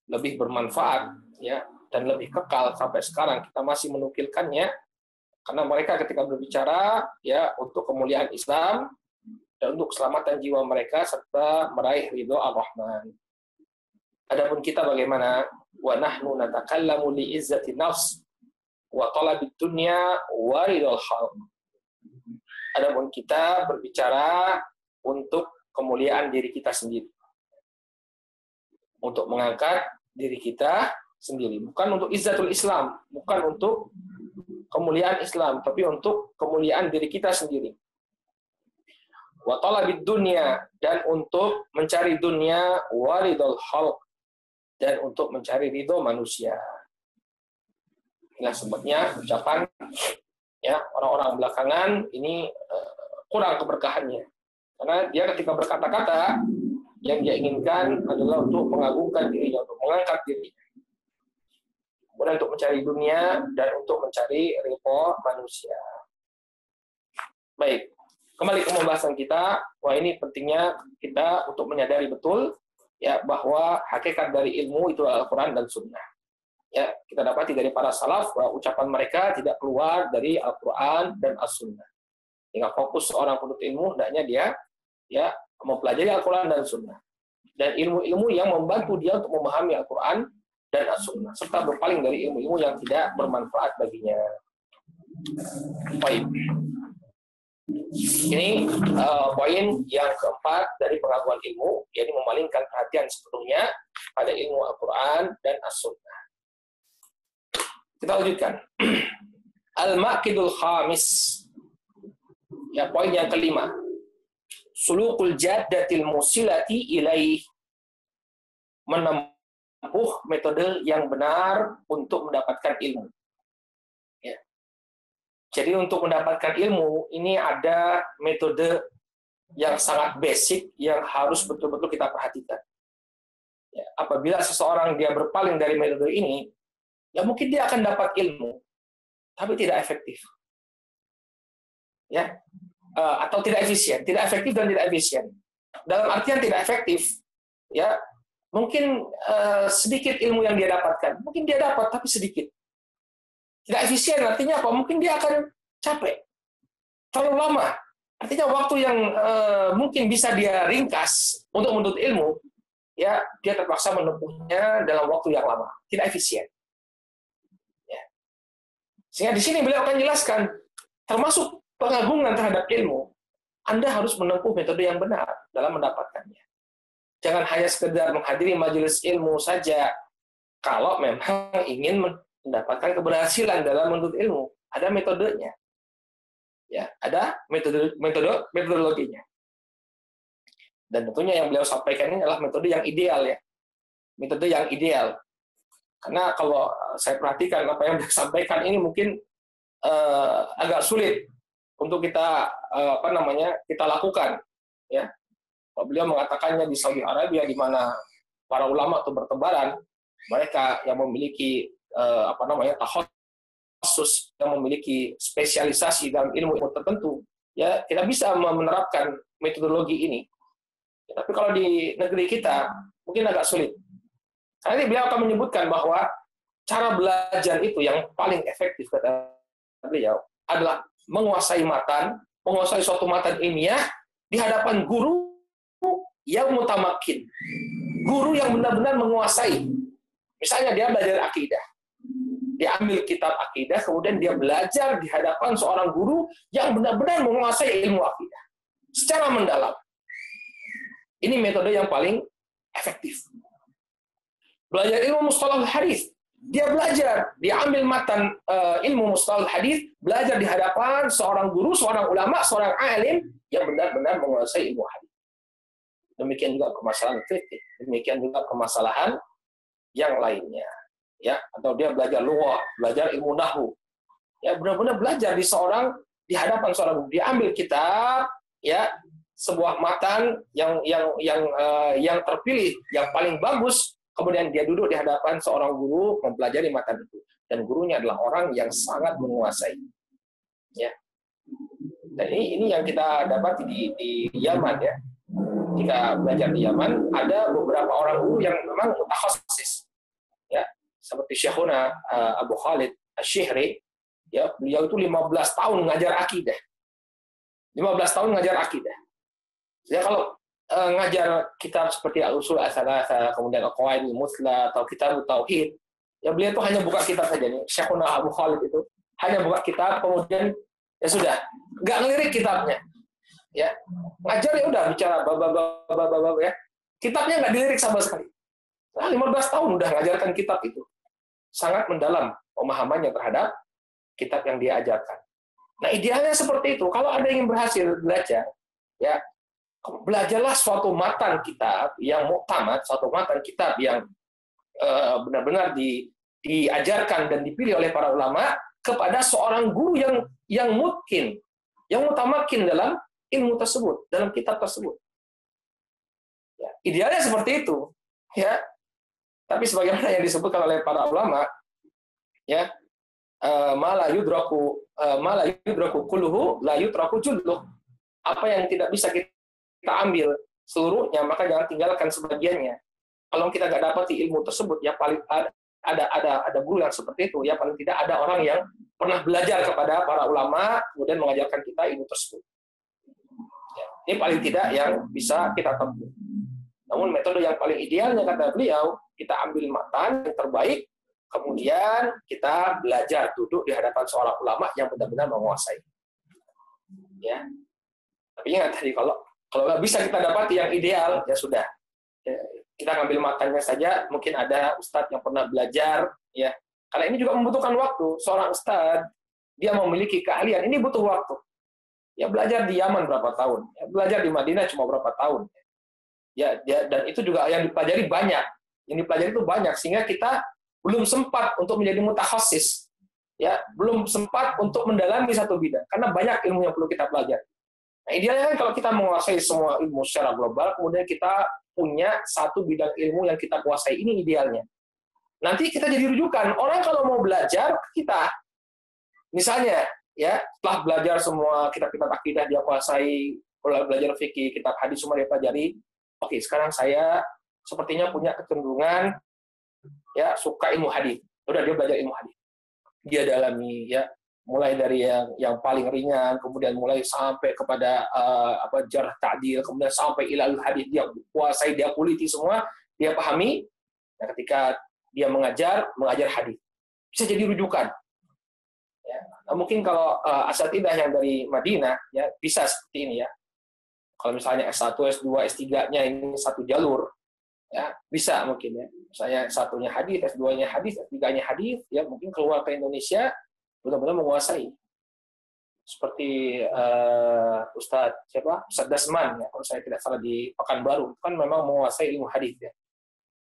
lebih bermanfaat, ya, dan lebih kekal sampai sekarang kita masih menukilkannya? Karena mereka ketika berbicara, ya, untuk kemuliaan Islam dan untuk keselamatan jiwa mereka serta meraih ridho Ar-Rahman. Adapun kita bagaimana? Wa nahnu natakallamu li izzati nafs wa talabid dunya wa ridhal khalq. Adapun kita berbicara untuk kemuliaan diri kita sendiri. Untuk mengangkat diri kita sendiri, bukan untuk izzatul Islam, bukan untuk kemuliaan Islam, tapi untuk kemuliaan diri kita sendiri. Wa talabid dunya, dan untuk mencari dunia, wa ridhal khalq, dan untuk mencari ridho manusia. Inilah sebabnya ucapan, ya, orang-orang belakangan ini kurang keberkahannya. Karena dia ketika berkata-kata, yang dia inginkan adalah untuk mengagungkan dirinya, untuk mengangkat dirinya. Kemudian untuk mencari dunia dan untuk mencari ridho manusia. Baik, kembali ke pembahasan kita. Wah, ini pentingnya kita untuk menyadari betul, ya, bahwa hakikat dari ilmu itu Al-Quran dan Sunnah. Ya, kita dapati dari para salaf bahwa ucapan mereka tidak keluar dari Al-Quran dan As-Sunnah. Hingga fokus seorang penuntut ilmu, hendaknya dia, ya, mempelajari Al-Quran dan Sunnah. Dan ilmu-ilmu yang membantu dia untuk memahami Al-Quran dan As-Sunnah, serta berpaling dari ilmu-ilmu yang tidak bermanfaat baginya. Baik. Ini poin yang keempat dari pengakuan ilmu, yaitu memalingkan perhatian sepenuhnya pada ilmu Al-Quran dan As-Sunnah. Kita lanjutkan. Al-Maqidul Khamis. Ya, poin yang kelima. Sulukul jaddatil musilati ilaih. Menempuh metode yang benar untuk mendapatkan ilmu. Ya. Jadi untuk mendapatkan ilmu, ini ada metode yang sangat basic yang harus betul-betul kita perhatikan. Ya, apabila seseorang dia berpaling dari metode ini, ya mungkin dia akan dapat ilmu, tapi tidak efektif. Ya, atau tidak efisien, tidak efektif dan tidak efisien. Dalam artian tidak efektif, ya mungkin sedikit ilmu yang dia dapatkan, mungkin dia dapat tapi sedikit. Tidak efisien artinya apa? Mungkin dia akan capek, terlalu lama. Artinya waktu yang mungkin bisa dia ringkas untuk menuntut ilmu, ya dia terpaksa menempuhnya dalam waktu yang lama, tidak efisien. Ya. Sehingga di sini beliau akan jelaskan, termasuk pengagungan terhadap ilmu, Anda harus menempuh metode yang benar dalam mendapatkannya. Jangan hanya sekedar menghadiri majelis ilmu saja. Kalau memang ingin mendapatkan keberhasilan dalam menuntut ilmu, ada metodenya. Ya, ada metodologinya. Dan tentunya yang beliau sampaikan ini adalah metode yang ideal, ya. Metode yang ideal. Karena kalau saya perhatikan apa yang beliau sampaikan ini mungkin agak sulit untuk kita kita lakukan, ya. Kalau beliau mengatakannya di Saudi Arabia, di mana para ulama itu bertebaran, mereka yang memiliki takhasus, yang memiliki spesialisasi dalam ilmu tertentu, ya tidak bisa menerapkan metodologi ini. Ya, tapi kalau di negeri kita mungkin agak sulit. Karena beliau akan menyebutkan bahwa cara belajar itu yang paling efektif kata beliau adalah menguasai suatu matan ilmiah di hadapan guru yang mutamakin, guru yang benar-benar menguasai. Misalnya dia belajar akidah, dia ambil kitab akidah, kemudian dia belajar di hadapan seorang guru yang benar-benar menguasai ilmu akidah secara mendalam. Ini metode yang paling efektif. Belajar ilmu mustalahul hadis, dia belajar, dia ambil matan ilmu mustalahul hadis, belajar di hadapan seorang guru, seorang ulama, seorang alim yang benar-benar menguasai ilmu hadis. Demikian juga permasalahan fikih, demikian juga permasalahan yang lainnya, ya. Atau dia belajar lughah, belajar ilmu nahwu, ya benar-benar belajar di hadapan seorang guru. Dia ambil kitab, ya, sebuah matan yang terpilih, yang paling bagus. Kemudian dia duduk di hadapan seorang guru mempelajari matan itu, dan gurunya adalah orang yang sangat menguasai. Ya. Dan ini yang kita dapat di Yaman, ya. Jika belajar di Yaman, ada beberapa orang guru yang memang mutakhasis. Ya, seperti Syekhuna Abu Khalid Asy-Syihri, ya, beliau itu 15 tahun ngajar akidah. 15 tahun ngajar akidah. Ya, kalau ngajar kitab seperti Al-Usul Ats-Tsalatsah, kemudian Al-Qawaidul Muthla atau Kitab Tauhid, ya beliau itu hanya buka kitab saja nih. Syekhuna Abu Khalid itu hanya buka kitab, kemudian ya sudah, nggak ngelirik kitabnya. Ya, ngajar ya udah bicara bab ya. Kitabnya nggak dilirik sama sekali. Nah, 15 tahun udah ngajarkan kitab itu. Sangat mendalam pemahamannya terhadap kitab yang dia ajarkan. Nah, idealnya seperti itu. Kalau ada yang berhasil belajar, ya belajarlah suatu matan kitab yang muktamad, suatu matan kitab yang benar-benar diajarkan dan dipilih oleh para ulama kepada seorang guru yang mungkin, yang mutamakin dalam ilmu tersebut, dalam kitab tersebut. Ya, idealnya seperti itu, ya. Tapi sebagaimana yang disebutkan oleh para ulama, ya, ma la yudraku kulluhu la yutraku julluh. Apa yang tidak bisa kita ambil seluruhnya, maka jangan tinggalkan sebagiannya. Kalau kita nggak dapati ilmu tersebut, ya paling ada guru yang seperti itu, ya paling tidak ada orang yang pernah belajar kepada para ulama, kemudian mengajarkan kita ilmu tersebut. Ini paling tidak yang bisa kita tempuh. Namun metode yang paling idealnya kata beliau, kita ambil matan yang terbaik, kemudian kita belajar duduk di hadapan seorang ulama yang benar-benar menguasai. Ya. Tapi ingat tadi, kalau nggak bisa kita dapati yang ideal, ya sudah. Ya, kita ngambil matannya saja. Mungkin ada ustadz yang pernah belajar, ya. Karena ini juga membutuhkan waktu. Seorang ustadz, dia memiliki keahlian, ini butuh waktu. Ya belajar di Yaman berapa tahun, ya, belajar di Madinah cuma berapa tahun, ya dan itu juga yang dipelajari banyak, itu banyak, sehingga kita belum sempat untuk menjadi mutakhasis, ya belum sempat untuk mendalami satu bidang, karena banyak ilmu yang perlu kita pelajari. Nah, idealnya kan kalau kita menguasai semua ilmu secara global, kemudian kita punya satu bidang ilmu yang kita kuasai, ini idealnya. Nanti kita jadi rujukan, orang kalau mau belajar kita, misalnya, ya, setelah belajar semua kitab-kitab akidah dia kuasai, belajar fikih, kitab hadis semua dia pelajari. Oke, sekarang saya sepertinya punya kecenderungan, ya, suka ilmu hadis. Udah, dia belajar ilmu hadis. Dia dalami, ya, mulai dari yang paling ringan, kemudian mulai sampai kepada jarh ta'dil, kemudian sampai ilal hadis, dia kuasai, dia kuliti semua, dia pahami. Nah, ketika dia mengajar hadis, bisa jadi rujukan. Ya. Nah, mungkin kalau asatidzah yang dari Madinah, ya bisa seperti ini, ya. Kalau misalnya S1, S2, S3-nya ini satu jalur, ya bisa mungkin, ya. Misalnya satunya hadis, S2-nya hadis, S3-nya hadis, ya mungkin keluar ke Indonesia benar-benar menguasai. Seperti Ustadz Dasman, ya, kalau saya tidak salah di Pekanbaru, kan memang menguasai ilmu hadis, ya.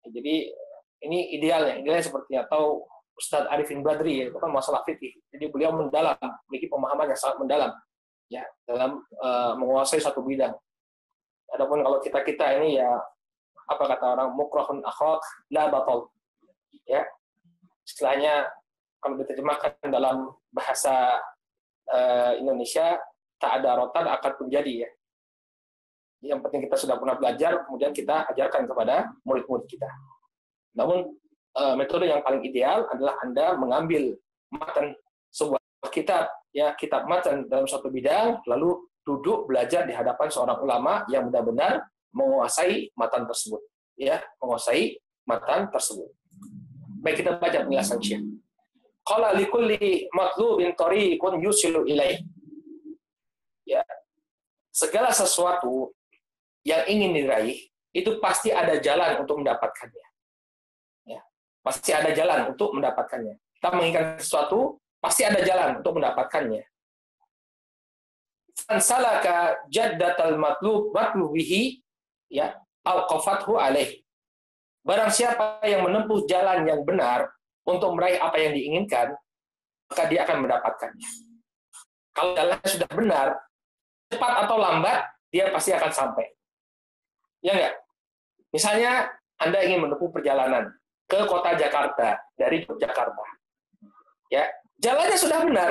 Jadi ini idealnya seperti, atau Ustadz Arifin Badri, ya, itu kan masalah fikih. Jadi beliau mendalam, memiliki pemahaman yang sangat mendalam, ya, dalam menguasai satu bidang. Adapun kalau kita ini, ya apa kata orang, mukrahun akhak la batal. Ya, istilahnya kalau diterjemahkan dalam bahasa Indonesia, tak ada rotan akan menjadi, ya. Yang penting kita sudah pernah belajar, kemudian kita ajarkan kepada murid-murid kita. Namun metode yang paling ideal adalah Anda mengambil matan sebuah kitab, ya, kitab matan dalam suatu bidang, lalu duduk belajar di hadapan seorang ulama yang benar-benar menguasai matan tersebut, ya, menguasai matan tersebut. Baik, kita baca penjelasan Syekh. Qala likulli matlubin tariqun yusilu ilaih. Ya. Segala sesuatu yang ingin diraih itu pasti ada jalan untuk mendapatkannya. Ya. Pasti ada jalan untuk mendapatkannya. Kita menginginkan sesuatu, pasti ada jalan untuk mendapatkannya. Fansalaka jaddatal matlubihi, ya, alqafathu alaih. Barang siapa yang menempuh jalan yang benar untuk meraih apa yang diinginkan, maka dia akan mendapatkannya. Kalau jalannya sudah benar, cepat atau lambat, dia pasti akan sampai. Ya enggak? Misalnya, Anda ingin menempuh perjalanan ke kota Jakarta, dari Yogyakarta. Ya, jalannya sudah benar.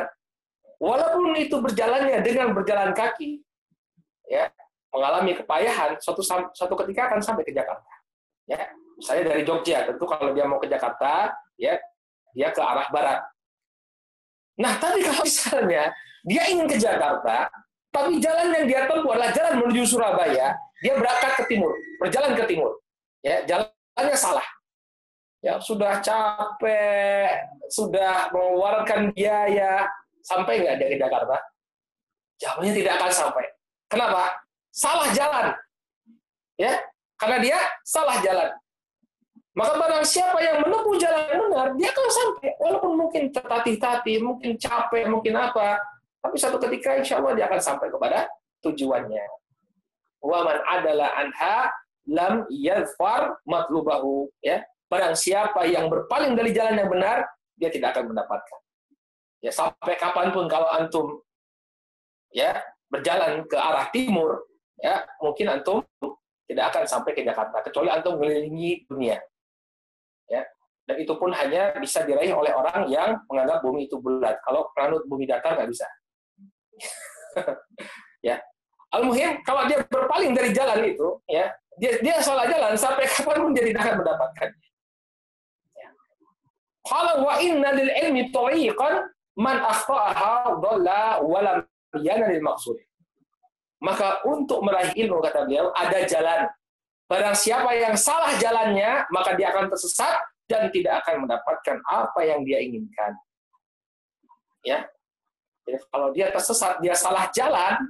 Walaupun itu berjalannya dengan berjalan kaki, ya, mengalami kepayahan, suatu ketika akan sampai ke Jakarta. Ya, misalnya dari Jogja, tentu kalau dia mau ke Jakarta, ya, dia ke arah barat. Nah, tapi kalau misalnya dia ingin ke Jakarta, tapi jalan yang dia tempuh adalah jalan menuju Surabaya, dia berangkat ke timur, berjalan ke timur. Ya, jalannya salah. Ya, sudah capek, sudah mengeluarkan biaya, sampai nggak dia ke Jakarta? Jawabannya tidak akan sampai. Kenapa? Salah jalan. Ya, karena dia salah jalan. Maka barang siapa yang menempuh jalan yang benar, dia akan sampai. Walaupun mungkin tertatih-tatih, mungkin capek, mungkin apa. Tapi satu ketika insya Allah dia akan sampai kepada tujuannya. Wa man adalah anha lam yadfar matlubahu. Ya, barang siapa yang berpaling dari jalan yang benar, dia tidak akan mendapatkan. Ya, sampai kapanpun kalau antum, ya, berjalan ke arah timur, ya, mungkin antum tidak akan sampai ke Jakarta kecuali antum mengelilingi dunia. Ya, dan itu pun hanya bisa diraih oleh orang yang menganggap bumi itu bulat. Kalau penganut bumi datar nggak bisa. Ya, al-muhim kalau dia berpaling dari jalan itu, ya, dia salah jalan, sampai kapanpun dia tidak akan mendapatkan. Qala wa inna lil ilmi tariqan man akhta'aha dhalla wa lam yanal maqsud. Maka untuk meraih ilmu, kata beliau, ada jalan. Barang siapa yang salah jalannya, maka dia akan tersesat dan tidak akan mendapatkan apa yang dia inginkan. Ya. Jadi kalau dia tersesat, dia salah jalan,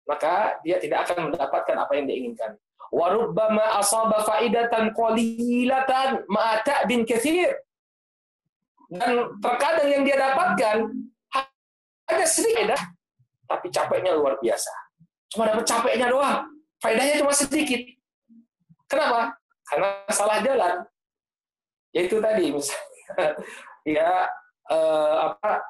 maka dia tidak akan mendapatkan apa yang dia inginkan. Wa rubbama asaba faidatan qalilatan ma'a ta'bin katsir. Dan terkadang yang dia dapatkan hanya sedikit, tapi capeknya luar biasa. Cuma dapat capeknya doang, faedahnya cuma sedikit. Kenapa? Karena salah jalan. Yaitu tadi, misalnya, ya,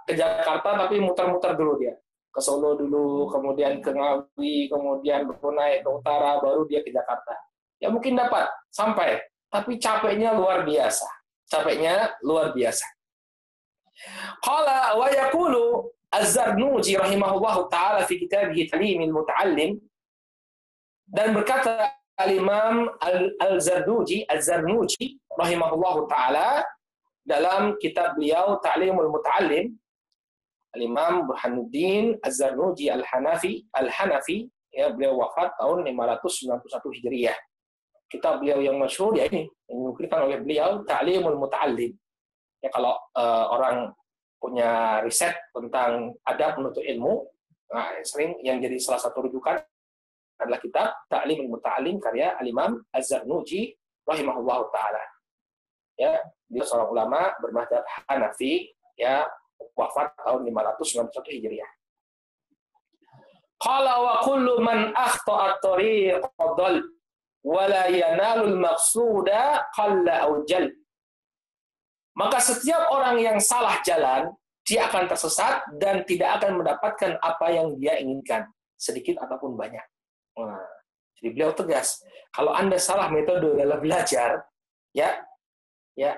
ke Jakarta tapi muter-muter dulu dia. Ke Solo dulu, kemudian ke Ngawi, kemudian naik ke utara, baru dia ke Jakarta. Ya mungkin dapat, sampai. Tapi capeknya luar biasa. Capeknya luar biasa. Qala wa yaqulu Az-Zarnuji rahimahullahu ta'ala fi kitabih Ta'limil Muta'allim, dan berkata Al-Imam Az-Zarnuji rahimahullahu ta'ala dalam kitab beliau Ta'limul Muta'allim. Al-Imam Burhanuddin Az-Zarnuji Al-Hanafi, ya, beliau wafat tahun 591 Hijriah. Kitab beliau yang masyhur, ya, ini yang dinukilkan oleh beliau, Ta'limul Muta'allim. Ya, kalau orang punya riset tentang adab menuntut ilmu, nah, sering yang jadi salah satu rujukan adalah kitab Ta'limul Muta'allim karya Al-Imam Az-Zarnuji rahimahullahu ta'ala. Ya, dia seorang ulama bermadzhab Hanafi, ya, wafat tahun 591 Hijriah. Qala wa kullu man akhta'a at-tariq dhal wa la yanalu al-maqsuda qalla aw jal. Maka setiap orang yang salah jalan, dia akan tersesat dan tidak akan mendapatkan apa yang dia inginkan, sedikit ataupun banyak. Nah, Jadi beliau tegas, kalau Anda salah metode dalam belajar, ya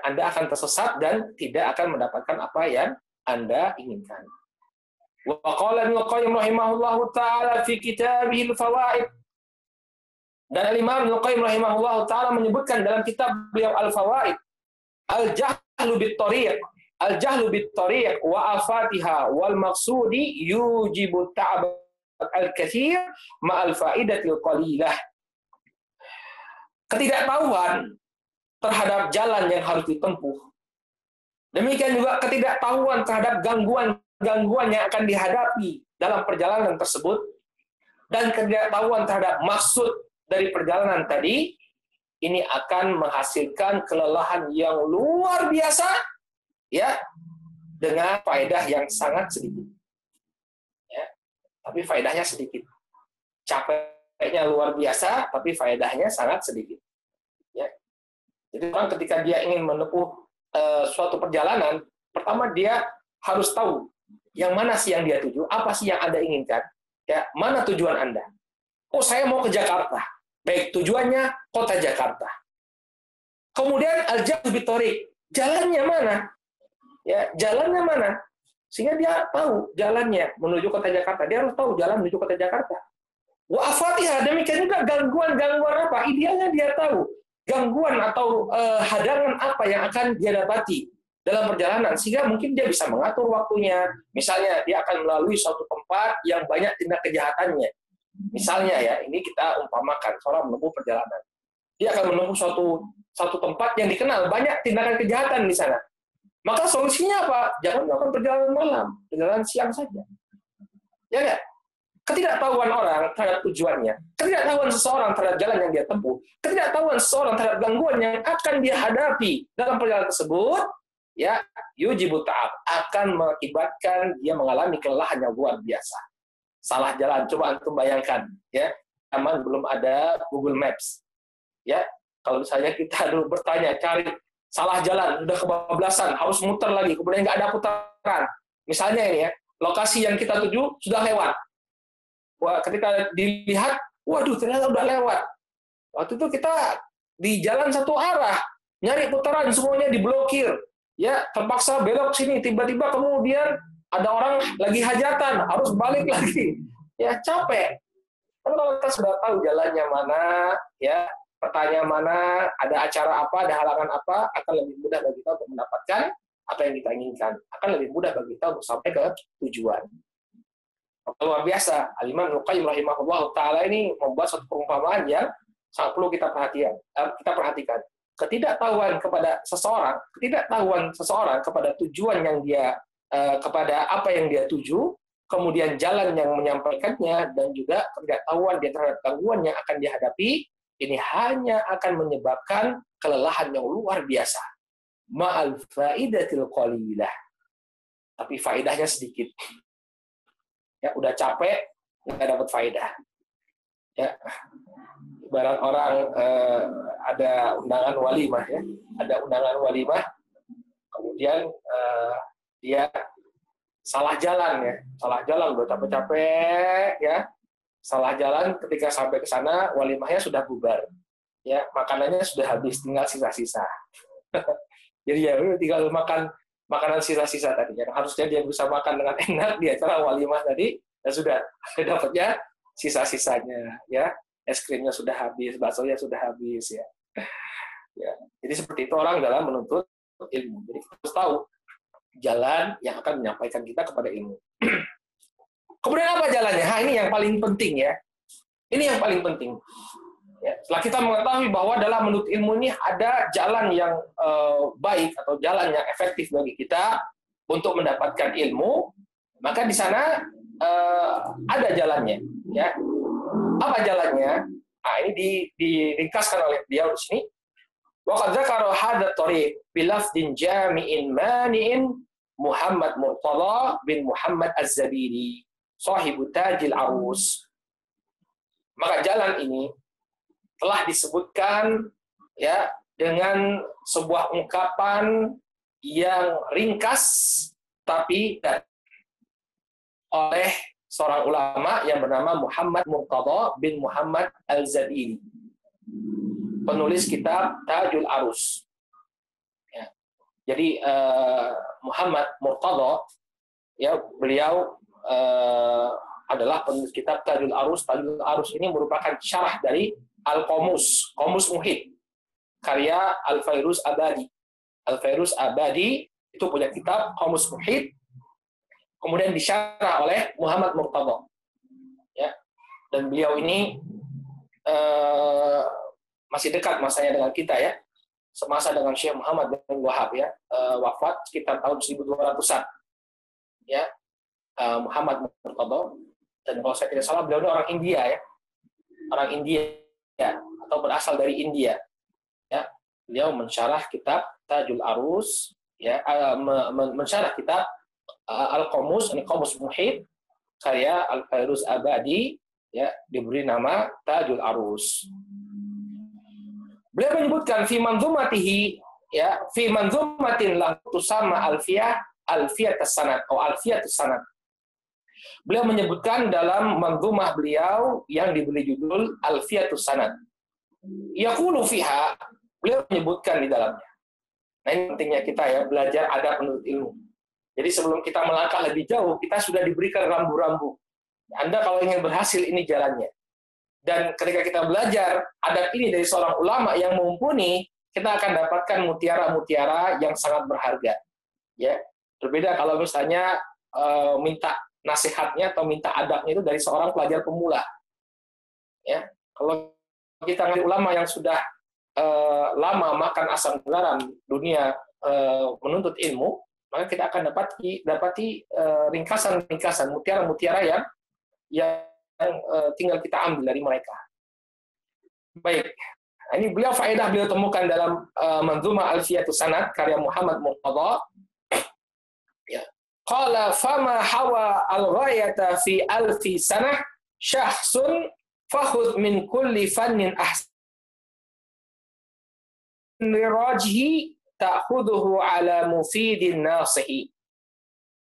Anda akan tersesat dan tidak akan mendapatkan apa yang Anda inginkan. Wa qala Ibnu Qayyim rahimahullahu taala fi kitabihil fawaid. Dan Imam Ibnu Qayyim rahimahullahu taala menyebutkan dalam kitab beliau Al-Fawaid, al-jahlu bit-tariq wa afatiha wal maqsudi yujibu ta'ab al-katsir ma'al faidatil qalilah. Ketidaktahuan terhadap jalan yang harus ditempuh. Demikian juga ketidaktahuan terhadap gangguan yang akan dihadapi dalam perjalanan tersebut, dan ketidaktahuan terhadap maksud dari perjalanan tadi, ini akan menghasilkan kelelahan yang luar biasa, ya, dengan faedah yang sangat sedikit. Ya, tapi faedahnya sedikit. Capeknya luar biasa, tapi faedahnya sangat sedikit. Ya. Jadi orang ketika dia ingin menempuh suatu perjalanan, pertama dia harus tahu yang mana sih yang dia tuju, apa sih yang Anda inginkan, ya, mana tujuan Anda. Oh, saya mau ke Jakarta. Baik, tujuannya kota Jakarta. Kemudian al-jahlu bit-thariq, jalannya mana? Ya, jalannya mana? Sehingga dia tahu jalannya menuju kota Jakarta. Dia harus tahu jalan menuju kota Jakarta. Wa afatiha, demikian juga gangguan-gangguan apa? Idealnya dia tahu gangguan atau hadangan apa yang akan dia dapati dalam perjalanan, sehingga mungkin dia bisa mengatur waktunya. Misalnya dia akan melalui suatu tempat yang banyak tindak kejahatannya. Misalnya ya, ini kita umpamakan seorang menempuh perjalanan. Dia akan menempuh suatu tempat yang dikenal banyak tindakan kejahatan di sana. Maka solusinya apa? Jangan melakukan perjalanan malam, perjalanan siang saja. Ya nggak? Ketidaktahuan orang terhadap tujuannya, ketidaktahuan seseorang terhadap jalan yang dia tempuh, ketidaktahuan seseorang terhadap gangguan yang akan dia hadapi dalam perjalanan tersebut, ya, yujibu ta'ab, akan mengakibatkan dia mengalami kelelahan yang luar biasa. Salah jalan, coba antum bayangkan, ya, zaman belum ada Google Maps, ya, kalau misalnya kita dulu bertanya, cari salah jalan, udah kebablasan, harus muter lagi, kemudian nggak ada putaran. Misalnya ini ya, lokasi yang kita tuju sudah lewat. Wah, ketika dilihat, waduh, ternyata udah lewat. Waktu itu kita di jalan satu arah, nyari putaran, semuanya diblokir. Ya, terpaksa belok sini, tiba-tiba kemudian ada orang lagi hajatan, harus balik lagi. Ya, capek. Tapi kalau kita sudah tahu jalannya mana, ya, petanya mana, ada acara apa, ada halangan apa, akan lebih mudah bagi kita untuk mendapatkan apa yang kita inginkan. Akan lebih mudah bagi kita untuk sampai ke tujuan. Luar biasa. Al-Imam Ibnu Qayyim rahimahullah taala ini membuat satu perumpamaan yang sangat perlu kita perhatikan. Ketidaktahuan seseorang kepada tujuan yang dia kepada apa yang dia tuju, kemudian jalan yang menyampaikannya, dan juga ketidaktahuan dia terhadap gangguan yang akan dihadapi, ini hanya akan menyebabkan kelelahan yang luar biasa. Ma'al faidatil qalilah. Tapi faedahnya sedikit. Ya, udah capek, nggak dapat faedah. Ya, ibarat orang ada undangan walimah, ya, ada undangan walimah, kemudian dia salah jalan, udah capek-capek, ya, salah jalan, ketika sampai ke sana walimahnya sudah bubar, ya, makanannya sudah habis, tinggal sisa-sisa. Jadi ya tinggal makan makanan sisa-sisa tadi, yang harusnya dia bisa makan dengan enak di acara walimah tadi, dan sudah dapatnya sisa-sisanya, ya, es krimnya sudah habis, baksonya sudah habis, ya. Ya, jadi seperti itu orang dalam menuntut ilmu. Jadi kita harus tahu jalan yang akan menyampaikan kita kepada ilmu. Kemudian apa jalannya? Ini yang paling penting, ya. Ini yang paling penting. Ya, setelah kita mengetahui bahwa dalam menuntut ilmu ini ada jalan yang baik atau jalan yang efektif bagi kita untuk mendapatkan ilmu, maka di sana ada jalannya. Ya. Apa jalannya? Nah, ini diringkaskan oleh beliau di sini. Wa qad dzakara hadha at-tariq bi lafdhin jami'in mani'in Muhammad Murtada bin Muhammad Az-Zabidi, sahibu Tajil Arus. Maka jalan ini telah disebutkan, ya, dengan sebuah ungkapan yang ringkas tapi oleh seorang ulama yang bernama Muhammad Murtadha bin Muhammad Al-Zabidi, penulis kitab Tajul Arus. Ya. Jadi Muhammad Murtadha, ya, beliau adalah penulis kitab Tajul Arus. Tajul Arus ini merupakan syarah dari Al-Qamus, Qamus Muhit, karya Al-Fairuz Abadi. Al-Fairuz Abadi itu punya kitab Qamus Muhit, kemudian disyarah oleh Muhammad Murtadha. Ya. Dan beliau ini masih dekat masanya dengan kita, ya. Semasa dengan Syekh Muhammad bin Wahab, ya. Wafat sekitar tahun 1200-an. Ya. Muhammad Murtadha, dan kalau saya tidak salah beliau ini orang India, ya. Orang India, ya, atau berasal dari India. Ya. Beliau mensyarah kitab Tajul Arus, ya, mensyarah kitab Al-Qamus, Qamus Muhit, karya Al-Fairuz Abadi, ya, diberi nama Tajul Arus. Beliau menyebutkan fi manzumatihi, ya, fi manzumatin lahu tusamma alfiyah as-sanad atau alfiyah as-sanad. Beliau menyebutkan dalam manzumah beliau yang diberi judul Alfiyah as-sanad. Yaqulu fiha, beliau menyebutkan di dalamnya. Nah, ini pentingnya kita, ya, belajar adab menuntut ilmu. Jadi sebelum kita melangkah lebih jauh, kita sudah diberikan rambu-rambu. Anda kalau ingin berhasil, ini jalannya. Dan ketika kita belajar adab ini dari seorang ulama yang mumpuni, kita akan dapatkan mutiara-mutiara yang sangat berharga. Ya, berbeda kalau misalnya minta nasihatnya atau minta adabnya itu dari seorang pelajar pemula. Ya, kalau kita ngelihat ulama yang sudah lama makan asam garam dunia menuntut ilmu, maka kita akan dapati ringkasan-ringkasan, mutiara-mutiara yang tinggal kita ambil dari mereka. Baik, ini faedah beliau temukan dalam Manzumah Alfiyah as-Sanad karya Muhammad Murtadha. Ya. Qala fama hawa al-ghayata fi alfi sanah syahsun fakhudh min kulli fannin ahsan rajhi ta'khudhuhu ala mufidin nasihi.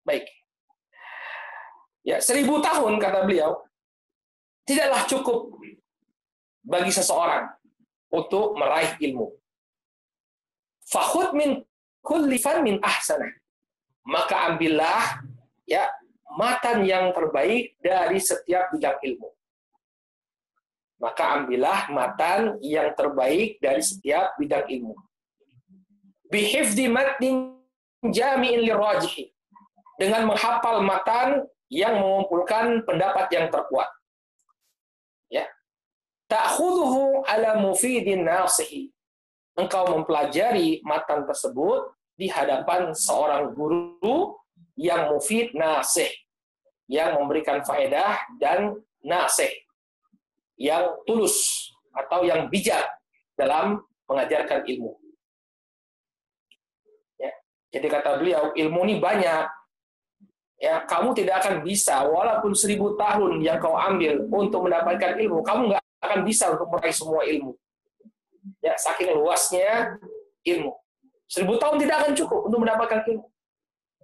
Baik. Ya, 1000 tahun, kata beliau, tidaklah cukup bagi seseorang untuk meraih ilmu. Fakhudh min kulli fannin ahsanah. Maka ambillah, ya, matan yang terbaik dari setiap bidang ilmu. Maka ambillah matan yang terbaik dari setiap bidang ilmu. Bihifdi matnin jami'in lirajih. Dengan menghafal matan yang mengumpulkan pendapat yang terkuat. Ya. Ta'khudhuhu ala mufidin nasihi. Engkau mempelajari matan tersebut di hadapan seorang guru yang mufid nasih, yang memberikan faedah dan nasih, yang tulus atau yang bijak dalam mengajarkan ilmu. Ya. Jadi kata beliau, ilmu ini banyak. Ya, kamu tidak akan bisa, walaupun 1000 tahun yang kau ambil untuk mendapatkan ilmu, kamu nggak akan bisa untuk meraih semua ilmu. Ya, saking luasnya ilmu. 1000 tahun tidak akan cukup untuk mendapatkan ilmu.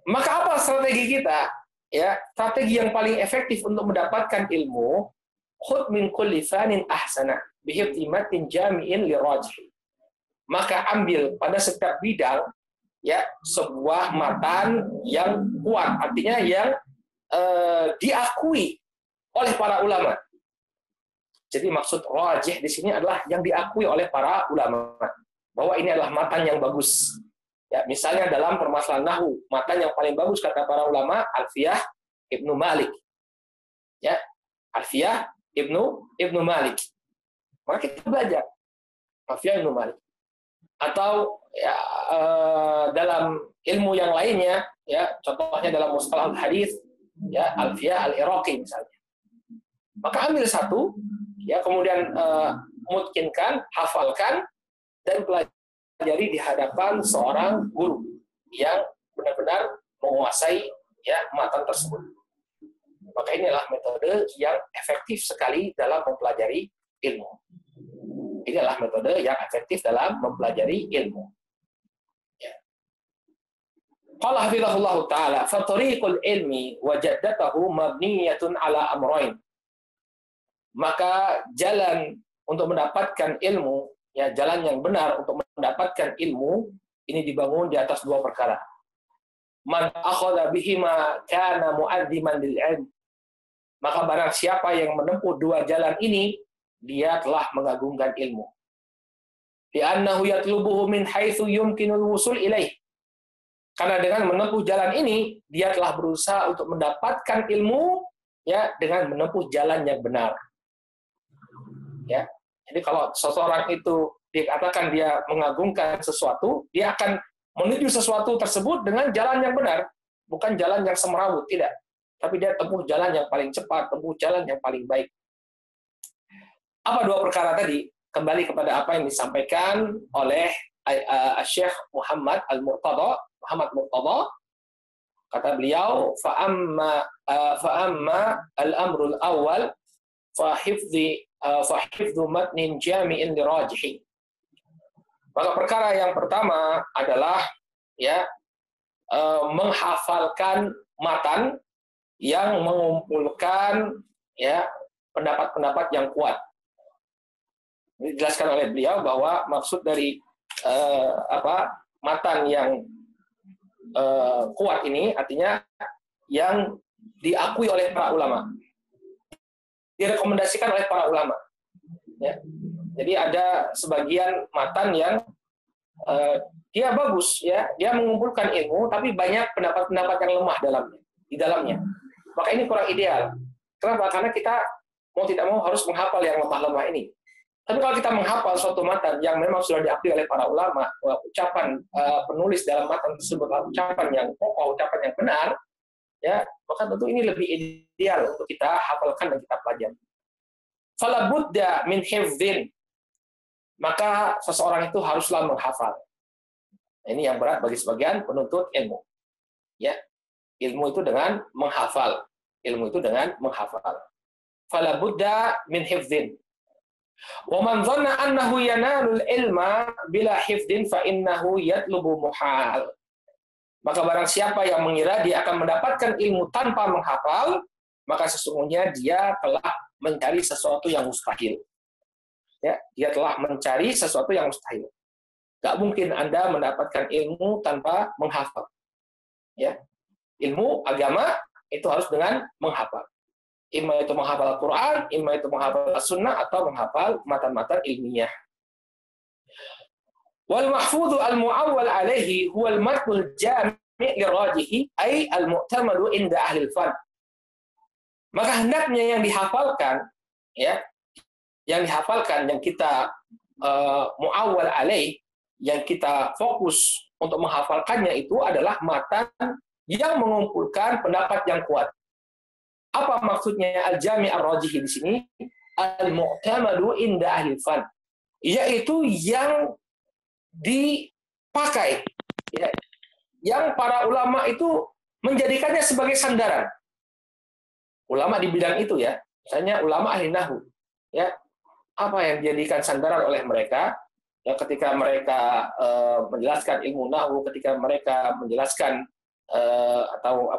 Maka apa strategi kita? Ya, strategi yang paling efektif untuk mendapatkan ilmu, khudh min kulli fanin ahsana bihifdhi matnin jami'in lirajih. Maka ambil pada setiap bidang, ya, sebuah matan yang kuat, artinya yang diakui oleh para ulama. Jadi maksud rajih di sini adalah yang diakui oleh para ulama, bahwa ini adalah matan yang bagus. Ya, misalnya dalam permasalahan nahwu, matan yang paling bagus kata para ulama Alfiyah Ibnu Malik. Ya, Alfiyah Ibnu Malik. Maka kita belajar Alfiyah Ibnu Malik. Atau ya, dalam ilmu yang lainnya, ya, contohnya dalam mustalah hadis, ya, Alfiyah Al-Iraqi misalnya. Maka ambil satu, ya, kemudian mungkinkan, hafalkan, dan pelajari di hadapan seorang guru yang benar-benar menguasai, ya, matan tersebut. Maka inilah metode yang efektif sekali dalam mempelajari ilmu. Inilah metode yang efektif dalam mempelajari ilmu. Ya. Qala hafizahullah ta'ala, "Fatariqul ilmi wa jaddatahu mabniyatun ala amrayn." Maka jalan untuk mendapatkan ilmu, ya jalan yang benar untuk mendapatkan ilmu, ini dibangun di atas dua perkara. Man akhadha bihima kana mu'azziman lil ilm. Maka barang siapa yang menempuh dua jalan ini, dia telah mengagungkan ilmu. Li'annahu yatlubuhu min haitsu yumkinul wusul ilaih. Karena dengan menempuh jalan ini, dia telah berusaha untuk mendapatkan ilmu ya dengan menempuh jalan yang benar. Ya. Jadi kalau seseorang itu dikatakan dia mengagungkan sesuatu, dia akan menuju sesuatu tersebut dengan jalan yang benar, bukan jalan yang semrawut, tidak. Tapi dia tempuh jalan yang paling cepat, tempuh jalan yang paling baik. Apa dua perkara tadi? Kembali kepada apa yang disampaikan oleh Syekh Muhammad Al-Murtada, kata beliau, fa'amma al-amrul awal fahifdhu matnin jami'in lirajihi. Maka perkara yang pertama adalah ya menghafalkan matan yang mengumpulkan ya pendapat-pendapat yang kuat. Dijelaskan oleh beliau bahwa maksud dari matan yang kuat ini artinya yang diakui oleh para ulama, direkomendasikan oleh para ulama. Ya. Jadi ada sebagian matan yang dia bagus, ya, dia mengumpulkan ilmu, tapi banyak pendapat-pendapat yang lemah di dalamnya. Maka ini kurang ideal. Kenapa? Karena kita mau tidak mau harus menghafal yang lemah-lemah ini. Tapi kalau kita menghafal suatu matan yang memang sudah diakui oleh para ulama, ucapan penulis dalam matan tersebut ucapan yang kokoh, ucapan yang benar, ya, maka tentu ini lebih ideal untuk kita hafalkan dan kita pelajari. Fala budda min hifdzin. Maka seseorang itu haruslah menghafal. Ini yang berat bagi sebagian penuntut ilmu. Ya, ilmu itu dengan menghafal. Ilmu itu dengan menghafal. Fala budda min hifdzin. Wa man dhanna annahu yanalul ilma bila hifdin fa innahu yatlubu muhal. Maka barang siapa yang mengira dia akan mendapatkan ilmu tanpa menghafal, maka sesungguhnya dia telah mencari sesuatu yang mustahil. Ya, dia telah mencari sesuatu yang mustahil. Gak mungkin Anda mendapatkan ilmu tanpa menghafal. Ya. Ilmu agama itu harus dengan menghafal. Imma itu menghafal Al-Quran, imma itu menghafal As-Sunnah, atau menghafal matan-matan ilmiah. Wal mahfudhu al-mu'awwal alaihi huwal matnul jami' lirajihi ay al-mu'tamadu inda ahlil fan. Maka hendaknya yang dihafalkan, ya, yang kita mu'awwal alaih, yang kita fokus untuk menghafalkannya itu adalah matan yang mengumpulkan pendapat yang kuat. Apa maksudnya al-jami' ar-rajihi di sini? Al-mu'tamadu inda ahli fan. Yaitu yang dipakai, ya, yang para ulama itu menjadikannya sebagai sandaran. Ulama di bidang itu, ya, misalnya ulama ahli nahwu, ya, apa yang dijadikan sandaran oleh mereka, ya, ketika mereka menjelaskan ilmu nahwu, ketika mereka menjelaskan atau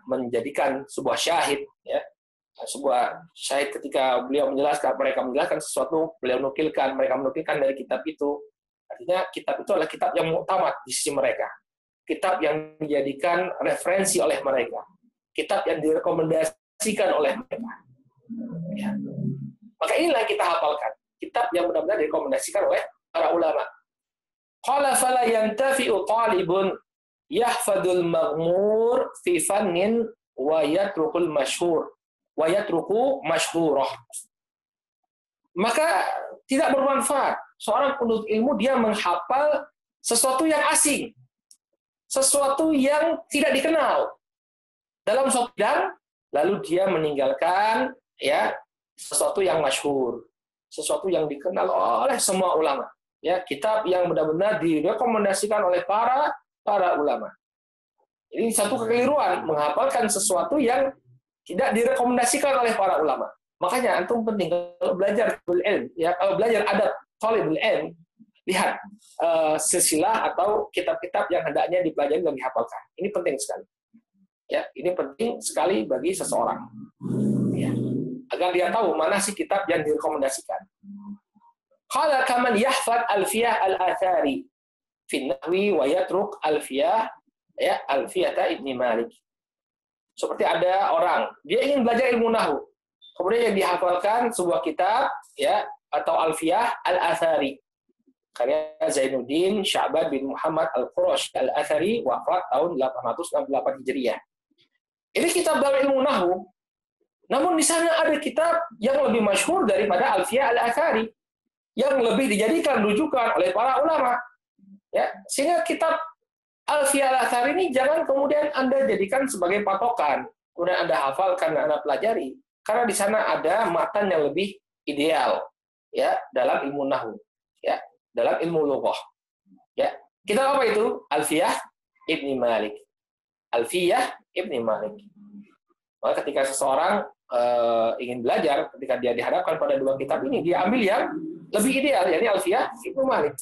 menjadikan sebuah syahid, ya, sebuah syahid ketika mereka menjelaskan sesuatu, mereka menukilkan dari kitab itu. Artinya kitab itu adalah kitab yang muktamad di sisi mereka, kitab yang dijadikan referensi oleh mereka, kitab yang direkomendasikan oleh mereka. Ya. Maka inilah yang kita hafalkan, kitab yang benar-benar direkomendasikan oleh para ulama. Qala fala yantafi'u talibun yahfadul maghmur fi fannin wa yatrukul mashhur wa yatruku mashhurah. Maka tidak bermanfaat seorang penuntut ilmu dia menghafal sesuatu yang asing, sesuatu yang tidak dikenal dalam suatu bidang, lalu dia meninggalkan, ya, sesuatu yang masyhur, sesuatu yang dikenal oleh semua ulama, ya, kitab yang benar-benar direkomendasikan oleh para ulama. Ini satu kekeliruan menghafalkan sesuatu yang tidak direkomendasikan oleh para ulama. Makanya antum penting kalau belajar ilmu, ya, kalau belajar adab talibul ilm, lihat silsilah atau kitab-kitab yang hendaknya dipelajari dan dihafalkan. Ini penting sekali. Ya, ini penting sekali bagi seseorang. Ya, agar dia tahu mana sih kitab yang direkomendasikan. Qala kaman yahfad alfiyah al-athari fi nahwi wa yatruk alfiyah ya alfiyata Ibni Malik. Seperti ada orang, dia ingin belajar ilmu nahwu. Kemudian yang dihafalkan sebuah kitab ya atau alfiyah al-athari. Karya Zainuddin Sya'ban bin Muhammad al-Qurashi al-Athari, wafat tahun 868 Hijriah. Ini kitab dalam ilmu nahwu. Namun di sana ada kitab yang lebih masyhur daripada Alfiyah al-Athari, yang lebih dijadikan rujukan oleh para ulama. Ya, sehingga kitab Alfiyah al-Athari ini jangan kemudian Anda jadikan sebagai patokan, kemudian Anda hafalkan dan Anda pelajari, karena di sana ada matan yang lebih ideal ya dalam ilmu nahwu, ya, dalam ilmu lughah. Ya, kitab apa itu? Alfiyah Ibni Malik. Alfiyah Ibni Malik. Maka ketika seseorang ingin belajar, ketika dia dihadapkan pada dua kitab ini, dia ambil yang lebih ideal, yakni Alfiyah Ibni Malik.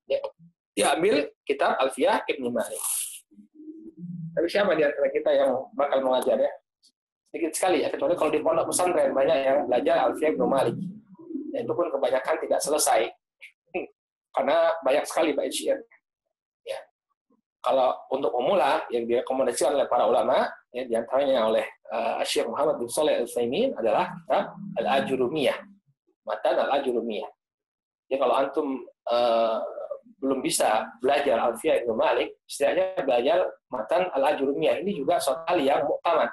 Ya, dia ambil kitab Alfiyah Ibni Malik. Tapi siapa di antara kita yang bakal mengajarnya? Sedikit sekali ya, kecuali kalau di pondok pesantren banyak yang belajar Alfiyah Ibni Malik. Dan itu pun kebanyakan tidak selesai. Karena banyak sekali bait syair. Ya. Kalau untuk pemula yang direkomendasikan oleh para ulama, ya, diantaranya oleh Syekh Muhammad bin Shalih Al-Utsaimin adalah kitab Al-Ajurumiyah, matan Al-Ajurumiyah. Jadi kalau antum belum bisa belajar Alfiyah Ibnu Malik, setidaknya belajar matan Al-Ajurumiyah. Ini juga suatu hal yang muktamad,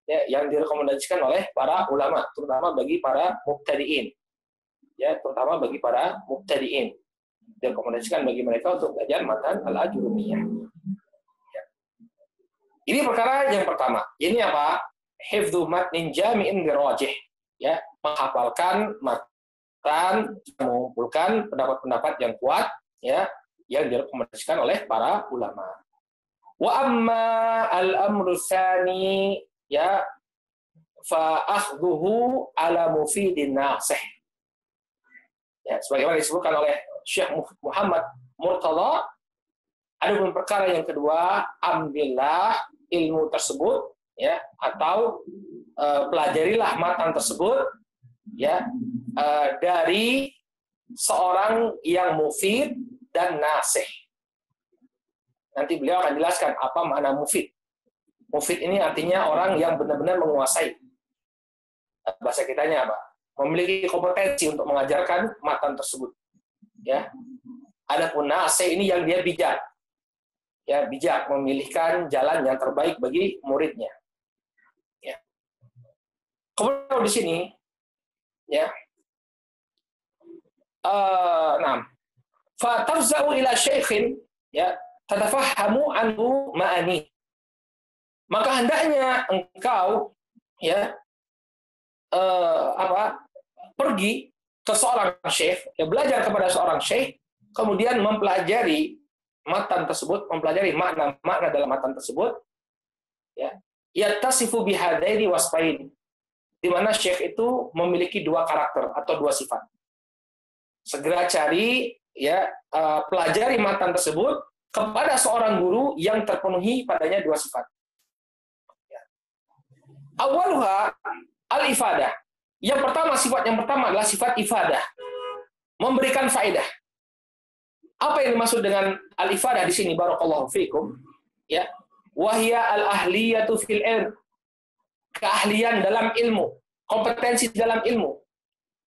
ya, yang direkomendasikan oleh para ulama, terutama bagi para mubtadi'in. Ya, terutama bagi para mubtadi'in. Direkomendasikan bagi mereka untuk belajar matan Al-Ajurumiyah. Ya. Ini perkara yang pertama. Ini apa? Hifdzu matnin jami'in birajih. Ya, menghafalkan matan, mengumpulkan pendapat-pendapat yang kuat, ya, yang direkomendasikan oleh para ulama. Wa amma al-amru tsani ya fa akhdhuhu ala mufidin nasih. Ya, sebagaimana disebutkan oleh Syekh Muhammad Murtada, ada pun perkara yang kedua, ambillah ilmu tersebut, ya, atau pelajarilah matan tersebut, ya, dari seorang yang mufid dan nasih. Nanti beliau akan jelaskan apa makna mufid. Mufid ini artinya orang yang benar-benar menguasai. Bahasa kitanya apa? Memiliki kompetensi untuk mengajarkan matan tersebut. Ya. Adapun nasih ini yang dia bijak. Ya, bijak memilihkan jalan yang terbaik bagi muridnya. Ya. Kemudian di sini, ya. Fa tarja'u ila syaikhin, ya, tatafahamu anhu ma'ani. Maka hendaknya engkau, ya, pergi ke seorang syekh, ya, belajar kepada seorang syekh, kemudian mempelajari matan tersebut, mempelajari makna-makna dalam matan tersebut, ya, yattasifu bihadaini wasfain, di mana syekh itu memiliki dua karakter atau dua sifat. Segera cari, ya, pelajari matan tersebut kepada seorang guru yang terpenuhi padanya dua sifat. Ya. Awaluha al-ifadah. Yang pertama, sifat yang pertama adalah sifat ifadah. Memberikan faedah. Apa yang dimaksud dengan al-ifadah di sini? Barakallahu fiikum. Ya. Wahya al-ahliyatu fil ilm. Keahlian dalam ilmu, kompetensi dalam ilmu.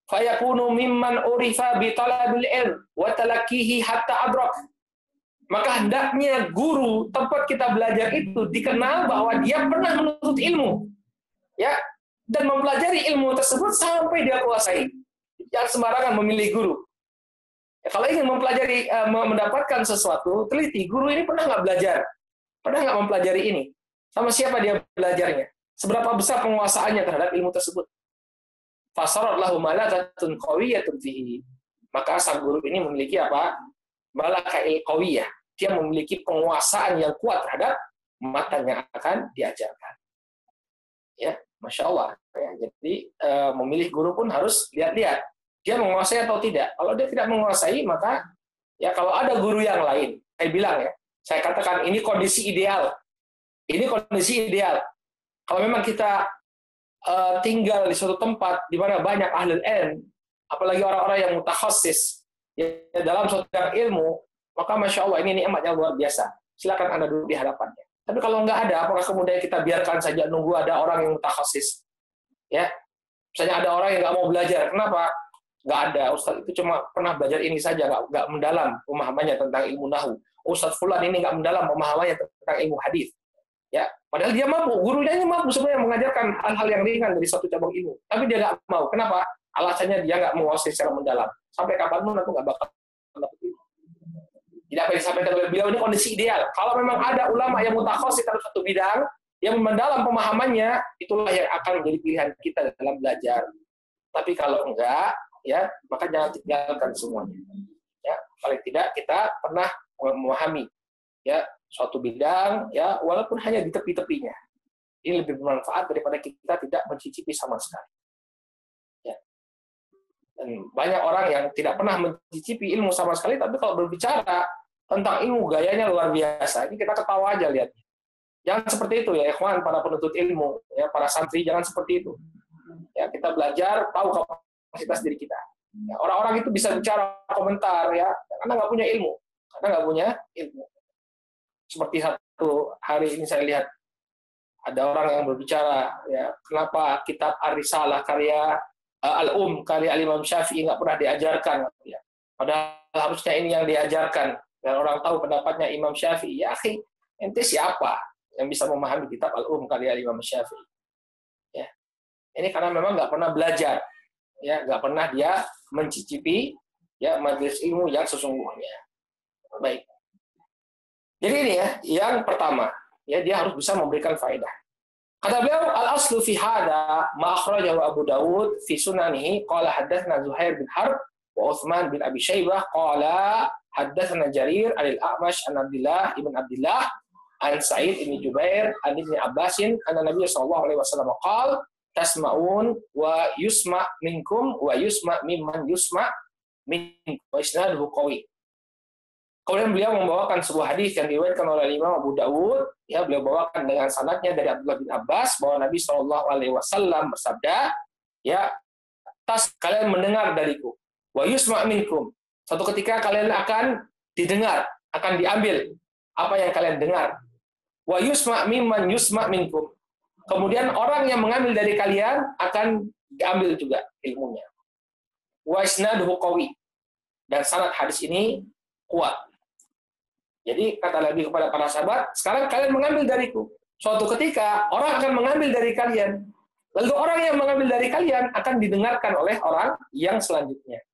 Fayakunu mimman urifa bi talabil ilm wa talaqqihi hatta adrak. Maka hendaknya guru tempat kita belajar itu dikenal bahwa dia pernah menuntut ilmu. Ya, dan mempelajari ilmu tersebut sampai dia kuasai. Jangan sembarangan memilih guru. Ya, kalau ingin mempelajari, mendapatkan sesuatu, teliti, guru ini pernah nggak belajar? Pernah nggak mempelajari ini? Sama siapa dia belajarnya? Seberapa besar penguasaannya terhadap ilmu tersebut? Fasarat lahu malakatun qawiyatun fihi. Maka sang guru ini memiliki apa? Malakail qawiyah. Dia memiliki penguasaan yang kuat terhadap matan yang akan diajarkan. Ya, Masya Allah. Ya, jadi memilih guru pun harus lihat-lihat dia menguasai atau tidak. Kalau dia tidak menguasai, maka Ya, kalau ada guru yang lain, saya bilang ya, saya katakan ini kondisi ideal. Ini kondisi ideal. Kalau memang kita tinggal di suatu tempat di mana banyak ahli ilmu, apalagi orang-orang yang mutakhasis ya, dalam suatu ilmu, maka masya Allah ini nikmatnya luar biasa. Silakan Anda duduk di hadapannya. Tapi kalau nggak ada, apakah kemudian kita biarkan saja nunggu ada orang yang mutakhasis? Ya, misalnya ada orang yang nggak mau belajar, kenapa? Nggak ada, Ustadz itu cuma pernah belajar ini saja, nggak mendalam pemahamannya tentang ilmu nahwu. Ustadz Fulan ini nggak mendalam pemahamannya tentang ilmu hadis. Ya, padahal dia mampu, gurunya ini mampu sebenarnya mengajarkan hal-hal yang ringan dari suatu cabang ilmu. Tapi dia nggak mau. Kenapa? Alasannya dia nggak menguasai secara mendalam. Sampai kapanpun aku nggak bakal dapat ilmu. Tidak apa yang disampaikan oleh beliau ini kondisi ideal. Kalau memang ada ulama yang mutakhasis dalam satu bidang, yang mendalam pemahamannya, itulah yang akan menjadi pilihan kita dalam belajar. Tapi kalau enggak, ya maka jangan tinggalkan semuanya. Ya, paling tidak kita pernah memahami ya suatu bidang, ya walaupun hanya di tepi-tepinya. Ini lebih bermanfaat daripada kita tidak mencicipi sama sekali. Ya. Dan banyak orang yang tidak pernah mencicipi ilmu sama sekali, tapi kalau berbicara tentang ilmu gayanya luar biasa. Ini kita ketawa aja lihatnya. Jangan seperti itu ya, ikhwan, para penuntut ilmu, ya para santri jangan seperti itu. Ya, kita belajar tahu kapasitas diri kita. Ya, orang-orang itu bisa bicara komentar ya, karena nggak punya ilmu, Seperti satu hari ini saya lihat ada orang yang berbicara ya, kenapa kitab Ar-Risalah karya karya Imam Syafi'i nggak pernah diajarkan ya. Padahal harusnya ini yang diajarkan dan orang tahu pendapatnya Imam Syafi'i. Ya, akhi, ente siapa yang bisa memahami kitab karya Imam Syafi'i? Ya. Ini karena memang nggak pernah belajar, ya, nggak pernah dia mencicipi ya majelis ilmu yang sesungguhnya. Baik. Jadi ini ya, yang pertama, ya dia harus bisa memberikan faedah. Kata beliau, al-aslu fi hada ma akhrajahu Abu Dawud fi sunanihi qala haddatsana Zuhair bin Harb wa Utsman bin Abi Syaibah qala haddatsana Jarir al-A'mash an Abdullah ibn Abdullah an Sa'id bin Jubair an Ibnu Abbasin anna Nabiy sallallahu alaihi wasallam qala tasma'un wa yusma' minkum wa yusma' mimman yusma' minkum wa isnaduhu qawi. Kemudian beliau membawakan sebuah hadis yang diriwayatkan oleh Imam Abu Dawud, ya beliau bawakan dengan sanadnya dari Abdullah bin Abbas bahwa Nabi Shallallahu Alaihi Wasallam bersabda, ya, kalian mendengar dariku, wa yusma' minkum. Suatu ketika kalian akan didengar, akan diambil apa yang kalian dengar. Wa yusma' mimman yusma' minkum. Kemudian orang yang mengambil dari kalian akan diambil juga ilmunya. Wa isnaduhu qawi. Dan sanad hadis ini kuat. Jadi kata Nabi kepada para sahabat, sekarang kalian mengambil dariku. Suatu ketika orang akan mengambil dari kalian. Lalu orang yang mengambil dari kalian akan didengarkan oleh orang yang selanjutnya.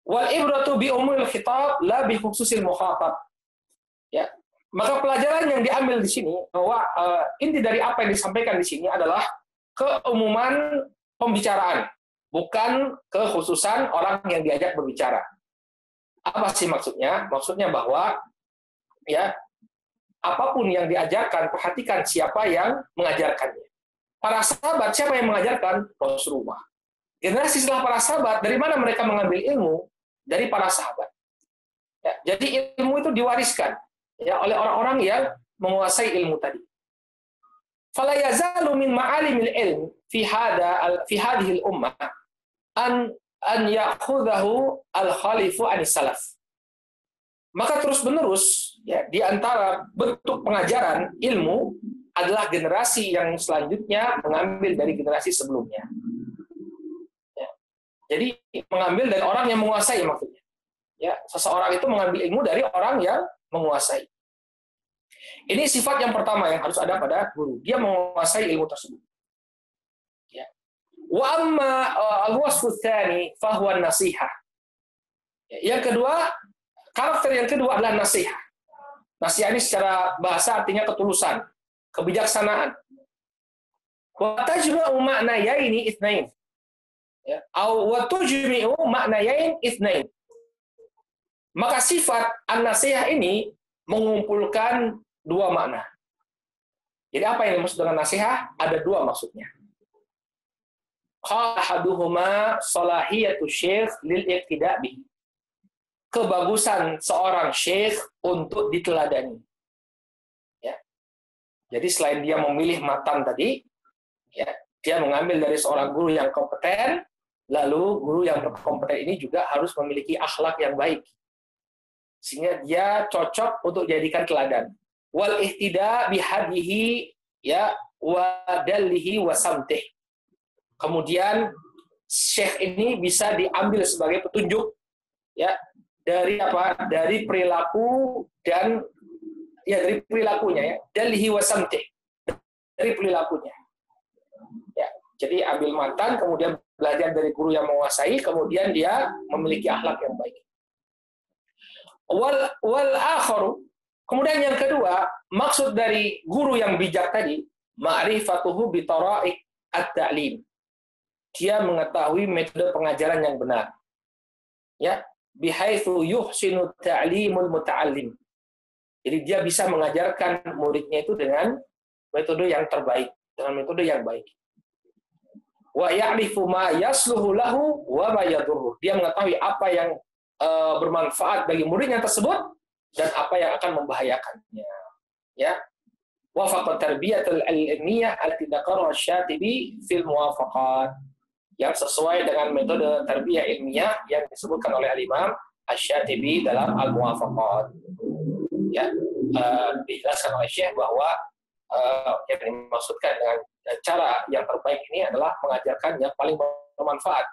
Wal ibratu bi umumil khitab la bi khususil mukhatab. Ya. Maka pelajaran yang diambil di sini bahwa inti dari apa yang disampaikan di sini adalah keumuman pembicaraan, bukan kekhususan orang yang diajak berbicara. Apa sih maksudnya? Maksudnya bahwa ya apapun yang diajarkan, perhatikan siapa yang mengajarkannya. Para sahabat, siapa yang mengajarkan? Rasulullah. Generasi setelah para sahabat, dari mana mereka mengambil ilmu? Dari para sahabat. Ya, jadi ilmu itu diwariskan ya oleh orang-orang yang menguasai ilmu tadi. Fala yazalu min ma'alimil ilm fi hadhihi al-ummah an ya'khudhahu al-khalifu anis salaf. Maka terus-menerus ya di antara bentuk pengajaran ilmu adalah generasi yang selanjutnya mengambil dari generasi sebelumnya. Ya. Jadi mengambil dari orang yang menguasai maksudnya. Ya, seseorang itu mengambil ilmu dari orang yang menguasai. Ini sifat yang pertama yang harus ada pada guru. Dia menguasai ilmu tersebut. Wa amma al-wasfu tsani fa huwa nasihah. Yang kedua, karakter yang kedua adalah nasihat. Nasihat ini secara bahasa artinya ketulusan, kebijaksanaan. Wa tajma'u ma'nayaini itsnain. Ya, au wa tujmi'u ma'nayain itsnain. Maka sifat an-nasihah ini mengumpulkan dua makna. Jadi apa yang dimaksud dengan nasihat? Ada dua maksudnya. Ahaduhuma salahiyatu syekh lil iqtida' bihi. kebagusan seorang syekh untuk diteladani. Ya. Jadi selain dia memilih matan tadi, ya, dia mengambil dari seorang guru yang kompeten, lalu guru yang berkompeten ini juga harus memiliki akhlak yang baik, sehingga dia cocok untuk dijadikan teladan. Wal ihtida bihadihi, ya, wa dallihi wa samtih. Kemudian syekh ini bisa diambil sebagai petunjuk, ya, dari apa? Dari perilaku dan ya dari perilakunya, ya, dallihi wa samtih, dari perilakunya. Ya, jadi ambil mantan, kemudian belajar dari guru yang menguasai, kemudian dia memiliki akhlak yang baik. Wal akharu, kemudian yang kedua, maksud dari guru yang bijak tadi, ma'rifatuhu bi tara'iq at-ta'lim. Dia mengetahui metode pengajaran yang benar. Ya, bihaitsu yuhsinu ta'limul muta'allim. Jadi dia bisa mengajarkan muridnya itu dengan metode yang terbaik, dengan metode yang baik. Wa ya'rifu ma yasluhu lahu wa ma yadurruh. Dia mengetahui apa yang bermanfaat bagi muridnya tersebut dan apa yang akan membahayakannya. Ya. Wafaqat tarbiyatul ilmiyah allati dzakaraha asy-Syatibi fil muwafaqat. Yang sesuai dengan metode tarbiyah ilmiah yang disebutkan oleh Al-Imam Asy-Syatibi dalam Al-Muwafaqat. Ya, dijelaskan oleh Syekh bahwa yang dimaksudkan dengan cara yang terbaik ini adalah mengajarkan yang paling bermanfaat.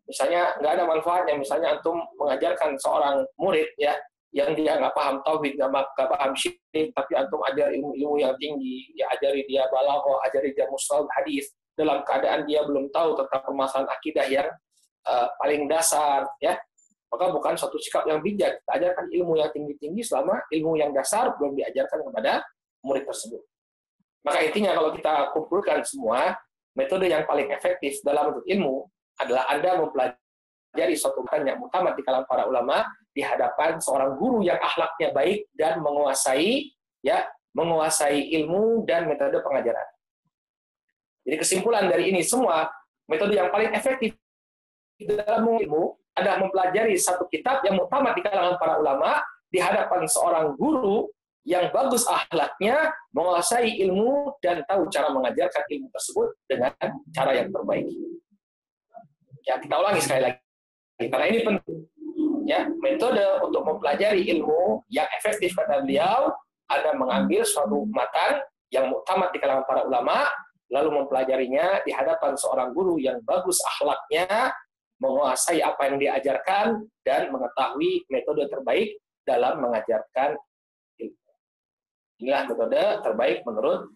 Misalnya nggak ada manfaatnya, misalnya antum mengajarkan seorang murid, ya, yang dia nggak paham tauhid, nggak paham syirik, tapi antum ajar ilmu-ilmu yang tinggi, ya, ajari dia balaghah, ajari dia mustalah hadis, dalam keadaan dia belum tahu tentang permasalahan akidah yang paling dasar, ya, maka bukan suatu sikap yang bijak. Kita ajarkan ilmu yang tinggi-tinggi selama ilmu yang dasar belum diajarkan kepada murid tersebut. Maka intinya kalau kita kumpulkan semua, metode yang paling efektif dalam menuntut ilmu adalah Anda mempelajari suatu matan yang mutamat di kalangan para ulama di hadapan seorang guru yang akhlaknya baik dan menguasai, ya, menguasai ilmu dan metode pengajaran. Jadi kesimpulan dari ini semua, metode yang paling efektif dalam ilmu adalah mempelajari satu kitab yang mutamat di kalangan para ulama di hadapan seorang guru yang bagus akhlaknya, menguasai ilmu dan tahu cara mengajarkan ilmu tersebut dengan cara yang terbaik. Ya, kita ulangi sekali lagi, karena ini penting. Ya, metode untuk mempelajari ilmu yang efektif kata beliau, Anda mengambil suatu matan yang muktamad di kalangan para ulama, lalu mempelajarinya di hadapan seorang guru yang bagus akhlaknya, menguasai apa yang diajarkan, dan mengetahui metode terbaik dalam mengajarkan ilmu. Inilah metode terbaik menurut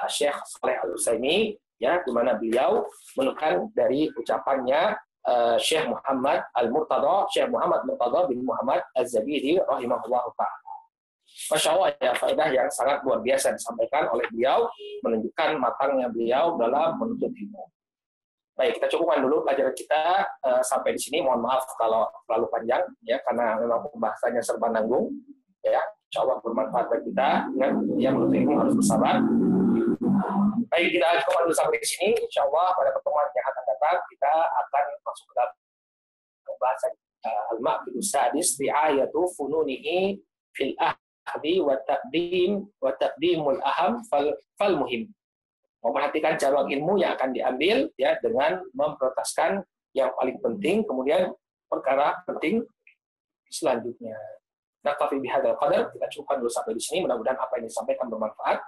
Syekh Shalih Al-Utsaimin, ya, di mana beliau menukar dari ucapannya Syekh Muhammad Al-Murtada, Syekh Muhammad Murtada bin Muhammad Az-Zabidi rahimahullahu ta'ala. Masya Allah, ya, faedah yang sangat luar biasa disampaikan oleh beliau, menunjukkan matangnya beliau dalam menuntut ilmu. Baik, kita cukupkan dulu pelajaran kita sampai di sini. Mohon maaf kalau terlalu panjang, ya, karena memang pembahasannya serba nanggung. Ya, insya Allah bermanfaat bagi kita. Yang menuntut ilmu harus bersabar. Baik, kita cukupkan dulu sampai di sini. Insya Allah pada pertemuan yang akan datang kita akan masuk ke dalam pembahasan al-ma'bidus sadis ri'ayatu fununihi fil ahdi wa taqdimul aham fal muhim. Memperhatikan cabang ilmu yang akan diambil, ya, dengan memprioritaskan yang paling penting, kemudian perkara penting selanjutnya. Naktafi bihadzal qadar, kita cukupkan dulu sampai di sini. Mudah-mudahan apa yang disampaikan bermanfaat.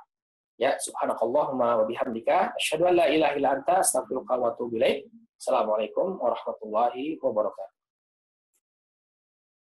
Ya, subhanakallahumma wa bihamdika asyhadu an la ilaha illa anta astaghfiruka wa atubu ilaik. Assalamualaikum warahmatullahi wabarakatuh.